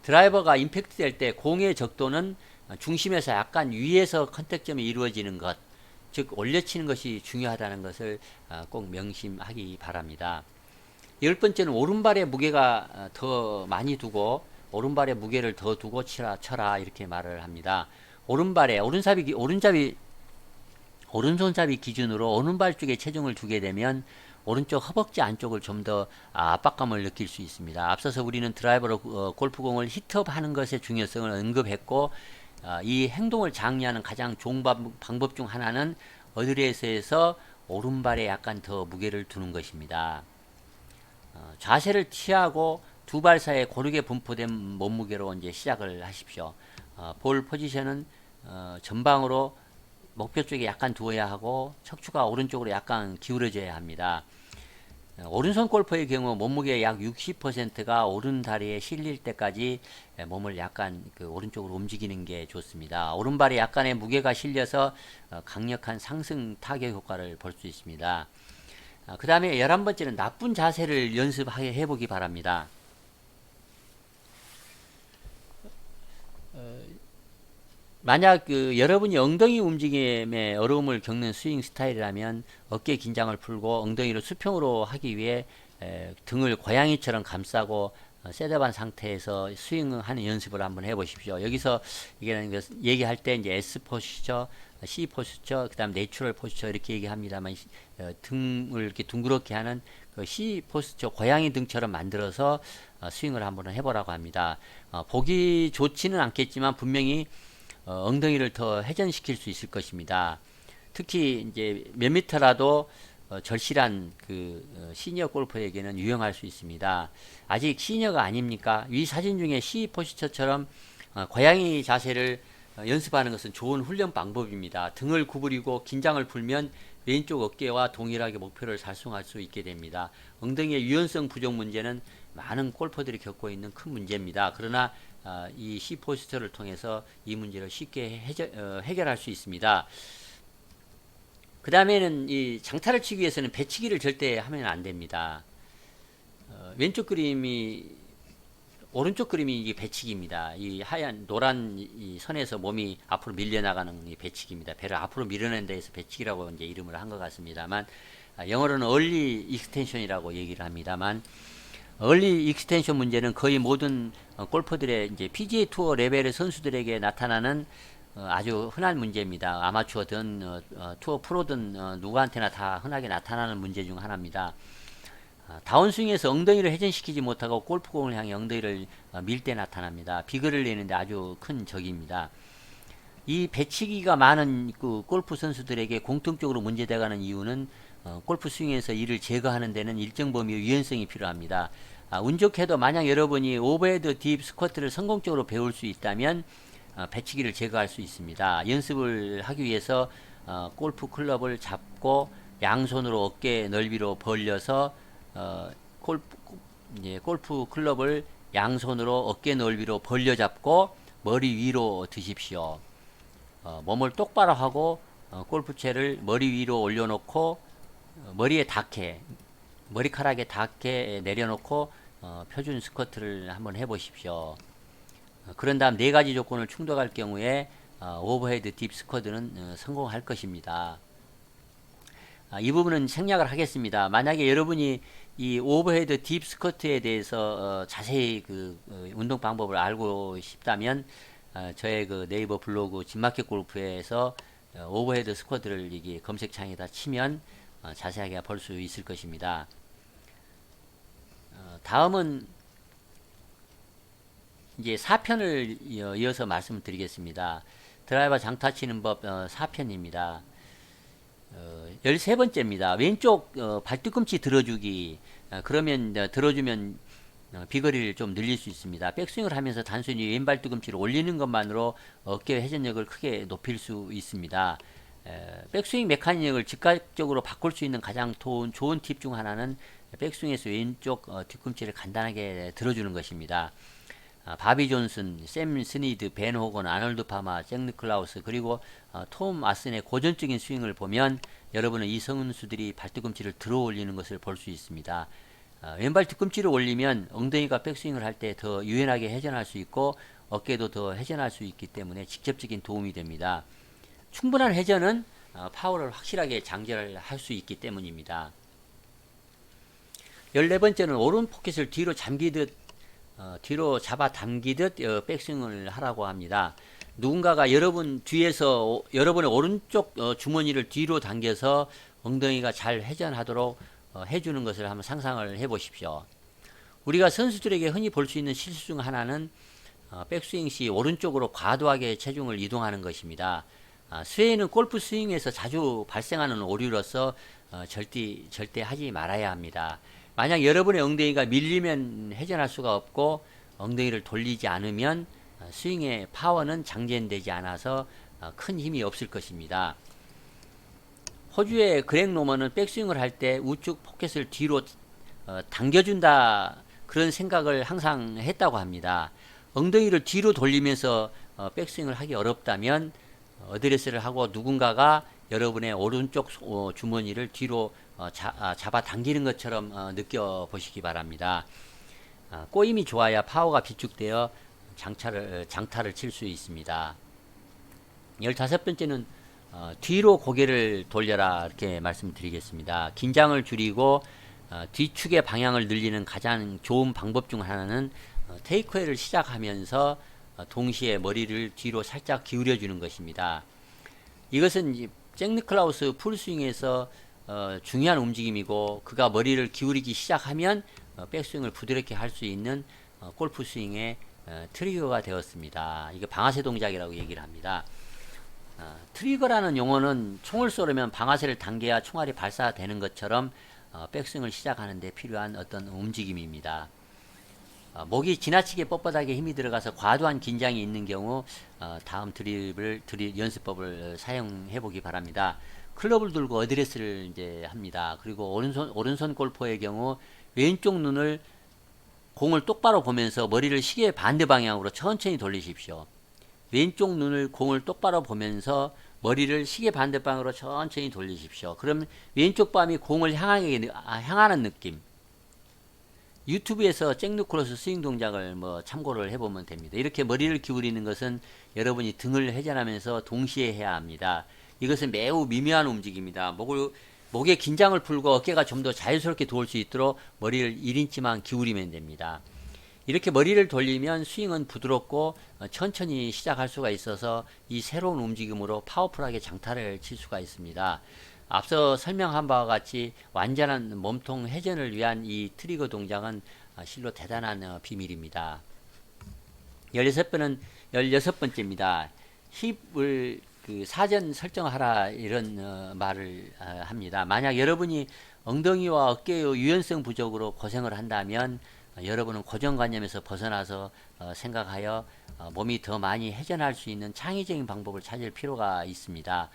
드라이버가 임팩트 될 때 공의 적도는 중심에서 약간 위에서 컨택점이 이루어지는 것, 즉 올려치는 것이 중요하다는 것을 꼭 명심하기 바랍니다. 10번째는 오른발에 무게가 더 많이 두고 오른발에 무게를 더 두고 쳐라 이렇게 말을 합니다. 오른발에 오른손잡이 기준으로 오른발 쪽에 체중을 두게 되면 오른쪽 허벅지 안쪽을 좀 더 압박감을 느낄 수 있습니다. 앞서서 우리는 드라이버로 골프공을 히트업 하는 것의 중요성을 언급했고 이 행동을 장려하는 가장 좋은 방법 중 하나는 어드레스에서 오른발에 약간 더 무게를 두는 것입니다. 자세를 취하고 두 발 사이에 고르게 분포된 몸무게로 이제 시작을 하십시오. 볼 포지션은 전방으로 목표 쪽에 약간 두어야 하고 척추가 오른쪽으로 약간 기울어져야 합니다. 오른손 골퍼의 경우 몸무게의 약 60%가 오른 다리에 실릴 때까지 몸을 약간 오른쪽으로 움직이는 게 좋습니다. 오른발에 약간의 무게가 실려서 강력한 상승 타격 효과를 볼 수 있습니다. 그 다음에 11번째는 나쁜 자세를 연습해 보기 바랍니다. 만약 여러분이 엉덩이 움직임에 어려움을 겪는 스윙 스타일이라면 어깨 긴장을 풀고 엉덩이를 수평으로 하기 위해 등을 고양이처럼 감싸고 세드반 상태에서 스윙하는 연습을 한번 해보십시오. 여기서 얘기할 때 이제 S 포스처, C 포스처, 그 다음 내추럴 포스처 이렇게 얘기합니다만 등을 이렇게 둥그렇게 하는 C 포스처 고양이 등처럼 만들어서 스윙을 한번 해보라고 합니다. 보기 좋지는 않겠지만 분명히 엉덩이를 더 회전시킬 수 있을 것입니다. 특히 이제 몇 미터라도 절실한 시니어 골퍼에게는 유용할 수 있습니다. 아직 시니어가 아닙니까? 위 사진 중에 C 포스처처럼 고양이 자세를 연습하는 것은 좋은 훈련 방법입니다. 등을 구부리고 긴장을 풀면 왼쪽 어깨와 동일하게 목표를 달성할 수 있게 됩니다. 엉덩이의 유연성 부족 문제는 많은 골퍼들이 겪고 있는 큰 문제입니다. 그러나 이 C 포스터를 통해서 이 문제를 쉽게 해결할 수 있습니다. 그 다음에는 이 장타를 치기 위해서는 배치기를 절대 하면 안 됩니다. 왼쪽 그림이 오른쪽 그림이 이게 배치기입니다. 이 하얀 노란 이 선에서 몸이 앞으로 밀려나가는 이 배치기입니다. 배를 앞으로 밀어내는 데에서 배치기라고 이제 이름을 한 것 같습니다만 영어로는 early extension이라고 얘기를 합니다만 얼리 익스텐션 문제는 거의 모든 골퍼들의 이제 PGA 투어 레벨의 선수들에게 나타나는 아주 흔한 문제입니다. 아마추어든 투어 프로든 누구한테나 다 흔하게 나타나는 문제 중 하나입니다. 다운스윙에서 엉덩이를 회전시키지 못하고 골프공을 향해 엉덩이를 밀 때 나타납니다. 비거리를 내는데 아주 큰 적입니다. 이 배치기가 많은 골프 선수들에게 공통적으로 문제되가는 이유는 골프 스윙에서 이를 제거하는 데는 일정 범위의 유연성이 필요합니다. 운 좋게도 만약 여러분이 오버헤드 딥 스쿼트를 성공적으로 배울 수 있다면 배치기를 제거할 수 있습니다. 연습을 하기 위해서 골프 클럽을 잡고 양손으로 어깨 넓이로 벌려서 골프 클럽을 양손으로 어깨 넓이로 벌려 잡고 머리 위로 드십시오. 몸을 똑바로 하고 골프채를 머리 위로 올려놓고 머리에 닿게 머리카락에 닿게 내려놓고 표준 스쿼트를 한번 해보십시오. 그런 다음 네 가지 조건을 충족할 경우에 오버헤드 딥 스쿼트는 성공할 것입니다. 이 부분은 생략을 하겠습니다. 만약에 여러분이 이 오버헤드 딥 스쿼트에 대해서 자세히 그 운동 방법을 알고 싶다면 저의 그 네이버 블로그 진마켓 골프에서 오버헤드 스쿼트를 이게 검색창에다 치면 자세하게 볼 수 있을 것입니다. 다음은 이제 4편을 이어서 말씀드리겠습니다. 드라이버 장타 치는 법 4편입니다. 13번째입니다. 왼쪽 발뒤꿈치 들어주기. 그러면 들어주면 비거리를 좀 늘릴 수 있습니다. 백스윙을 하면서 단순히 왼발 뒤꿈치를 올리는 것만으로 어깨 회전력을 크게 높일 수 있습니다. 백스윙 메카닉을 즉각적으로 바꿀 수 있는 가장 좋은 팁 중 하나는 백스윙에서 왼쪽 뒤꿈치를 간단하게 들어주는 것입니다. 바비 존슨, 샘 스니드, 벤 호건, 아놀드 파마, 잭 니클라우스 그리고 톰 아슨의 고전적인 스윙을 보면 여러분은 이 선수들이 발뒤꿈치를 들어 올리는 것을 볼 수 있습니다. 왼발 뒤꿈치를 올리면 엉덩이가 백스윙을 할 때 더 유연하게 회전할 수 있고 어깨도 더 회전할 수 있기 때문에 직접적인 도움이 됩니다. 충분한 회전은 파워를 확실하게 장전할 수 있기 때문입니다. 14번째는 오른 포켓을 뒤로 잡아 당기듯 백스윙을 하라고 합니다. 누군가가 여러분 뒤에서 여러분의 오른쪽 주머니를 뒤로 당겨서 엉덩이가 잘 회전하도록 해주는 것을 한번 상상을 해 보십시오. 우리가 선수들에게 흔히 볼 수 있는 실수 중 하나는 백스윙 시 오른쪽으로 과도하게 체중을 이동하는 것입니다. 스웨이는 골프 스윙에서 자주 발생하는 오류로서 절대 하지 말아야 합니다. 만약 여러분의 엉덩이가 밀리면 회전할 수가 없고 엉덩이를 돌리지 않으면 스윙의 파워는 장전되지 않아서 큰 힘이 없을 것입니다. 호주의 그렉 노먼은 백스윙을 할 때 우측 포켓을 뒤로 당겨준다 그런 생각을 항상 했다고 합니다. 엉덩이를 뒤로 돌리면서 백스윙을 하기 어렵다면 어드레스를 하고 누군가가 여러분의 오른쪽 주머니를 뒤로 잡아 당기는 것처럼 느껴보시기 바랍니다. 꼬임이 좋아야 파워가 비축되어 장타를 칠 수 있습니다. 15번째는 뒤로 고개를 돌려라 이렇게 말씀드리겠습니다. 긴장을 줄이고 뒤축의 방향을 늘리는 가장 좋은 방법 중 하나는 테이크웨이를 시작하면서 동시에 머리를 뒤로 살짝 기울여 주는 것입니다. 이것은 잭 니클라우스 풀스윙에서 중요한 움직임이고 그가 머리를 기울이기 시작하면 백스윙을 부드럽게 할 수 있는 골프 스윙의 트리거가 되었습니다. 이게 방아쇠 동작이라고 얘기를 합니다. 트리거라는 용어는 총을 쏘려면 방아쇠를 당겨야 총알이 발사되는 것처럼 백스윙을 시작하는 데 필요한 어떤 움직임입니다. 목이 지나치게 뻣뻣하게 힘이 들어가서 과도한 긴장이 있는 경우 다음 드립 연습법을 사용해 보기 바랍니다. 클럽을 들고 어드레스를 이제 합니다. 그리고 오른손 골퍼의 경우 왼쪽 눈을 공을 똑바로 보면서 머리를 시계 반대 방향으로 천천히 돌리십시오. 왼쪽 눈을 공을 똑바로 보면서 머리를 시계 반대 방향으로 천천히 돌리십시오. 그럼 왼쪽 밤이 공을 향하는 느낌. 유튜브에서 잭 니클라우스 스윙 동작을 참고를 해보면 됩니다. 이렇게 머리를 기울이는 것은 여러분이 등을 회전하면서 동시에 해야 합니다. 이것은 매우 미묘한 움직임입니다. 목에 긴장을 풀고 어깨가 좀 더 자유스럽게 도울 수 있도록 머리를 1인치만 기울이면 됩니다. 이렇게 머리를 돌리면 스윙은 부드럽고 천천히 시작할 수가 있어서 이 새로운 움직임으로 파워풀하게 장타를 칠 수가 있습니다. 앞서 설명한 바와 같이 완전한 몸통 회전을 위한 이 트리거 동작은 실로 대단한 비밀입니다. 16번째입니다. 힙을 사전 설정하라 이런 말을 합니다. 만약 여러분이 엉덩이와 어깨의 유연성 부족으로 고생을 한다면 여러분은 고정관념에서 벗어나서 생각하여 몸이 더 많이 회전할 수 있는 창의적인 방법을 찾을 필요가 있습니다.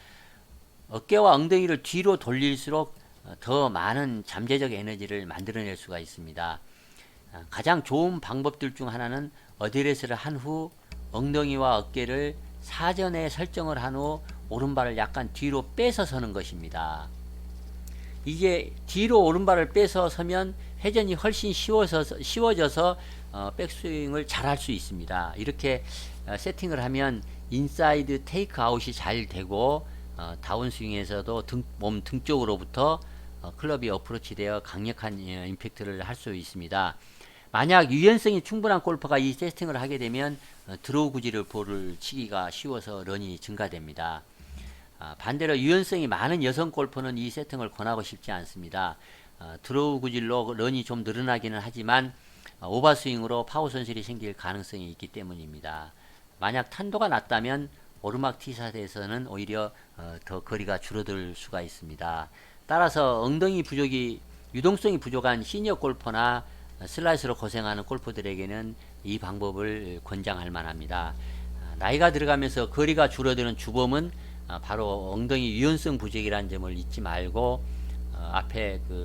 어깨와 엉덩이를 뒤로 돌릴수록 더 많은 잠재적 에너지를 만들어낼 수가 있습니다. 가장 좋은 방법들 중 하나는 어드레스를 한 후 엉덩이와 어깨를 사전에 설정을 한 후 오른발을 약간 뒤로 빼서 서는 것입니다. 이게 뒤로 오른발을 빼서 서면 회전이 훨씬 쉬워져서 백스윙을 잘 할 수 있습니다. 이렇게 세팅을 하면 인사이드 테이크 아웃이 잘 되고 다운스윙에서도 몸 등 쪽으로부터 클럽이 어프로치 되어 강력한 임팩트를 할 수 있습니다. 만약 유연성이 충분한 골퍼가 이 세팅을 하게 되면 드로우 구질을 볼을 치기가 쉬워서 런이 증가됩니다. 반대로 유연성이 많은 여성 골퍼는 이 세팅을 권하고 싶지 않습니다. 드로우 구질로 런이 좀 늘어나기는 하지만 오버스윙으로 파워 손실이 생길 가능성이 있기 때문입니다. 만약 탄도가 낮다면 오르막 티샷에서는 오히려 더 거리가 줄어들 수가 있습니다. 따라서 유동성이 부족한 시니어 골퍼나 슬라이스로 고생하는 골퍼들에게는 이 방법을 권장할 만합니다. 나이가 들어가면서 거리가 줄어드는 주범은 바로 엉덩이 유연성 부족이라는 점을 잊지 말고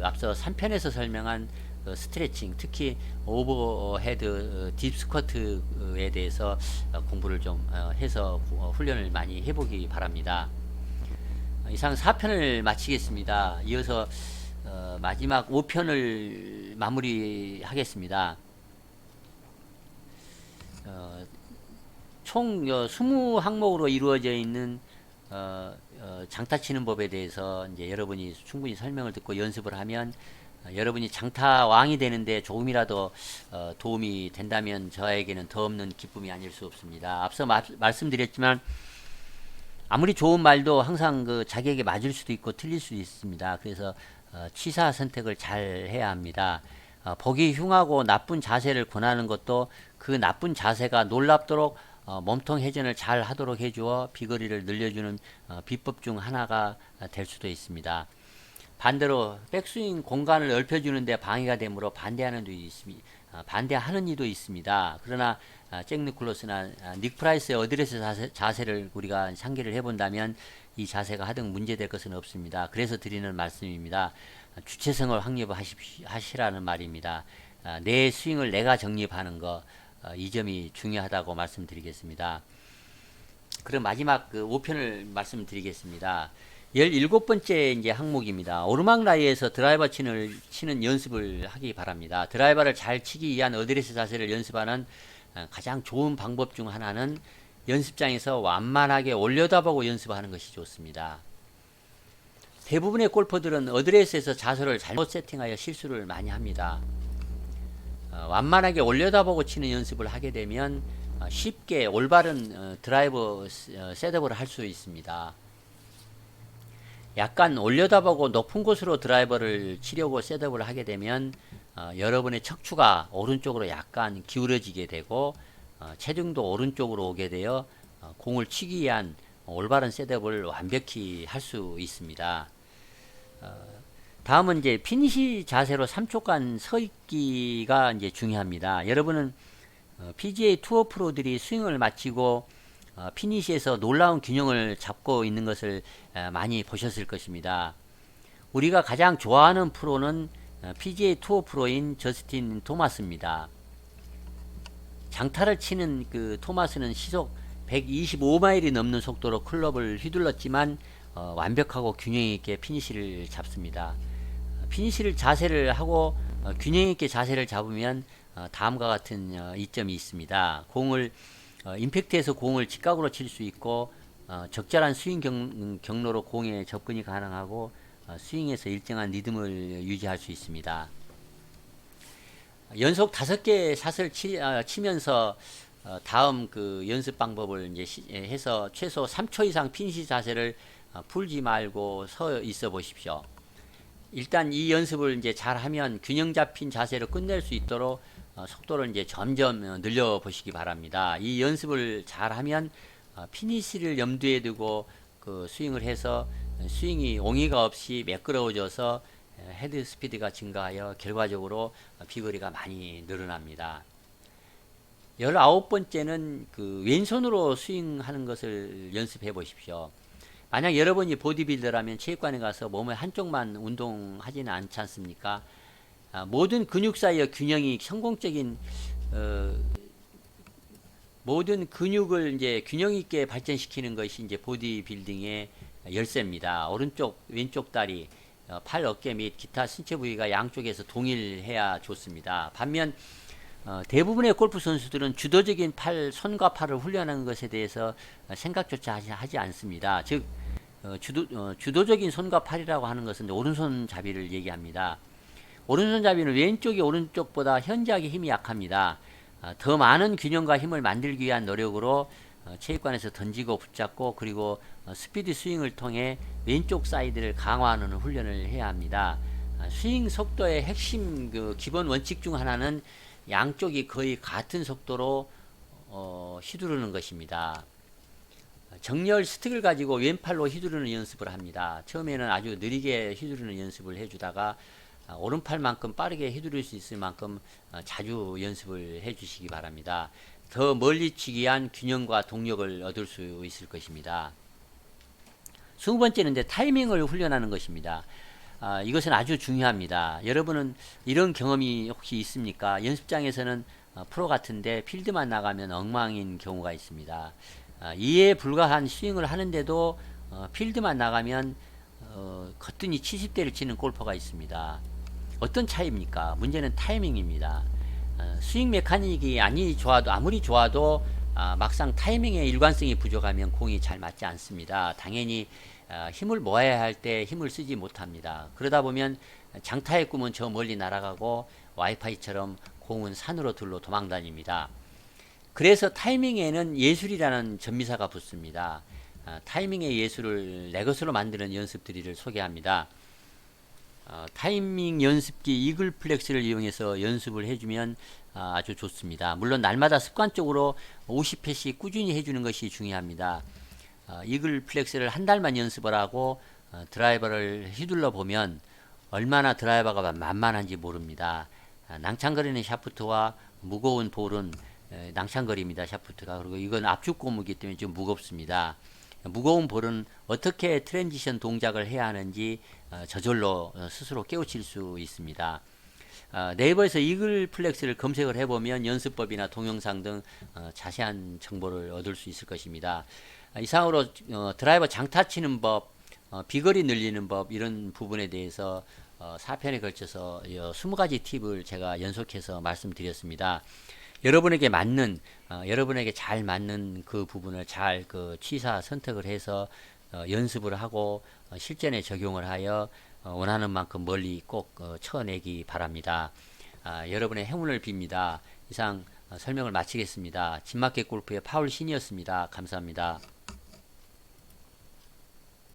앞서 3편에서 설명한 스트레칭, 특히 오버헤드 딥 스쿼트에 대해서 공부를 좀 해서 훈련을 많이 해보기 바랍니다. 이상 4편을 마치겠습니다. 이어서 마지막 5편을 마무리하겠습니다. 총 20항목으로 이루어져 있는 장타 치는 법에 대해서 이제 여러분이 충분히 설명을 듣고 연습을 하면 여러분이 장타 왕이 되는데 조금이라도 도움이 된다면 저에게는 더 없는 기쁨이 아닐 수 없습니다. 앞서 말씀드렸지만 아무리 좋은 말도 항상 자기에게 맞을 수도 있고 틀릴 수도 있습니다. 그래서 취사 선택을 잘 해야 합니다. 보기 흉하고 나쁜 자세를 권하는 것도 그 나쁜 자세가 놀랍도록 몸통 회전을 잘 하도록 해주어 비거리를 늘려주는 비법 중 하나가 될 수도 있습니다. 반대로 백스윙 공간을 넓혀주는데 방해가 되므로 반대하는 이도 있습니다. 그러나 잭 니콜러스나 닉 프라이스의 어드레스 자세를 우리가 상기를 해본다면 이 자세가 하등 문제될 것은 없습니다. 그래서 드리는 말씀입니다. 주체성을 확립하시라는 말입니다. 내 스윙을 내가 정립하는 거, 이 점이 중요하다고 말씀드리겠습니다. 그럼 마지막 5편을 말씀드리겠습니다. 17번째 이제 항목입니다. 오르막 라이에서 드라이버 치는 연습을 하기 바랍니다. 드라이버를 잘 치기 위한 어드레스 자세를 연습하는 가장 좋은 방법 중 하나는 연습장에서 완만하게 올려다보고 연습하는 것이 좋습니다. 대부분의 골퍼들은 어드레스에서 자세를 잘못 세팅하여 실수를 많이 합니다. 완만하게 올려다보고 치는 연습을 하게 되면 쉽게 올바른 드라이버 셋업을 할 수 있습니다. 약간 올려다보고 높은 곳으로 드라이버를 치려고 셋업을 하게 되면 여러분의 척추가 오른쪽으로 약간 기울어지게 되고 체중도 오른쪽으로 오게 되어 공을 치기 위한 올바른 셋업을 완벽히 할 수 있습니다. 다음은 이제 피니시 자세로 3초간 서 있기가 이제 중요합니다. 여러분은 PGA 투어 프로들이 스윙을 마치고 피니시에서 놀라운 균형을 잡고 있는 것을 많이 보셨을 것입니다. 우리가 가장 좋아하는 프로는 PGA 투어 프로인 저스틴 토마스입니다. 장타를 치는 토마스는 시속 125마일이 넘는 속도로 클럽을 휘둘렀지만 완벽하고 균형 있게 피니시를 잡습니다. 피니시를 자세를 하고 균형 있게 자세를 잡으면 다음과 같은 이점이 있습니다. 임팩트에서 공을 직각으로 칠 수 있고 적절한 스윙 경로로 공에 접근이 가능하고 스윙에서 일정한 리듬을 유지할 수 있습니다. 연속 5개 샷을 치면서 다음 연습 방법을 이제 해서 최소 3초 이상 피니시 자세를 풀지 말고 서 있어 보십시오. 일단 이 연습을 이제 잘 하면 균형 잡힌 자세로 끝낼 수 있도록 속도를 이제 점점 늘려 보시기 바랍니다. 이 연습을 잘 하면 피니시를 염두에 두고 스윙을 해서 스윙이 옹이가 없이 매끄러워져서 헤드 스피드가 증가하여 결과적으로 비거리가 많이 늘어납니다. 19번째는 왼손으로 스윙하는 것을 연습해 보십시오. 만약 여러분이 보디빌더라면 체육관에 가서 몸의 한쪽만 운동하지는 않지 않습니까? 모든 근육 사이의 균형이 성공적인 모든 근육을 이제 균형 있게 발전시키는 것이 이제 보디빌딩의 열쇠입니다. 오른쪽, 왼쪽 다리, 팔, 어깨 및 기타 신체 부위가 양쪽에서 동일해야 좋습니다. 반면 대부분의 골프 선수들은 주도적인 손과 팔을 훈련하는 것에 대해서 생각조차 하지 않습니다. 즉 주도적인 손과 팔이라고 하는 것은 오른손잡이를 얘기합니다. 오른손잡이는 왼쪽이 오른쪽보다 현저하게 힘이 약합니다. 더 많은 균형과 힘을 만들기 위한 노력으로 체육관에서 던지고 붙잡고 그리고 스피드 스윙을 통해 왼쪽 사이드를 강화하는 훈련을 해야 합니다. 스윙 속도의 핵심 기본 원칙 중 하나는 양쪽이 거의 같은 속도로 휘두르는 것입니다. 정렬 스틱을 가지고 왼팔로 휘두르는 연습을 합니다. 처음에는 아주 느리게 휘두르는 연습을 해주다가 오른팔만큼 빠르게 휘두를 수 있을 만큼 자주 연습을 해주시기 바랍니다. 더 멀리 치기 위한 균형과 동력을 얻을 수 있을 것입니다. 20번째는 이제 타이밍을 훈련하는 것입니다. 이것은 아주 중요합니다. 여러분은 이런 경험이 혹시 있습니까? 연습장에서는 프로 같은데 필드만 나가면 엉망인 경우가 있습니다. 이에 불과한 스윙을 하는데도 필드만 나가면 거뜬히 70대를 치는 골퍼가 있습니다. 어떤 차이입니까? 문제는 타이밍입니다. 스윙 메카닉이 아무리 좋아도 막상 타이밍의 일관성이 부족하면 공이 잘 맞지 않습니다. 당연히 힘을 모아야 할 때 힘을 쓰지 못합니다. 그러다 보면 장타의 꿈은 저 멀리 날아가고 와이파이처럼 공은 산으로 들로 도망다닙니다. 그래서 타이밍에는 예술이라는 전미사가 붙습니다. 타이밍의 예술을 내 것으로 만드는 연습들을 소개합니다. 타이밍 연습기 이글 플렉스를 이용해서 연습을 해주면 아주 좋습니다. 물론 날마다 습관적으로 50회씩 꾸준히 해주는 것이 중요합니다. 이글 플렉스를 한 달만 연습을 하고 드라이버를 휘둘러 보면 얼마나 드라이버가 만만한지 모릅니다. 낭창거리는 샤프트와 무거운 볼은 낭창거립니다. 샤프트가. 그리고 이건 압축 고무이기 때문에 좀 무겁습니다. 무거운 볼은 어떻게 트랜지션 동작을 해야 하는지 저절로 스스로 깨우칠 수 있습니다. 네이버에서 이글 플렉스를 검색을 해보면 연습법이나 동영상 등 자세한 정보를 얻을 수 있을 것입니다. 이상으로 드라이버 장타 치는 법, 비거리 늘리는 법 이런 부분에 대해서 4편에 걸쳐서 20가지 팁을 제가 연속해서 말씀드렸습니다. 여러분에게 잘 맞는 그 부분을 잘 취사 선택을 해서 연습을 하고 실전에 적용을 하여 원하는 만큼 멀리 꼭 쳐내기 바랍니다. 여러분의 행운을 빕니다. 이상 설명을 마치겠습니다. 진마켓 골프의 파울 신이었습니다. 감사합니다.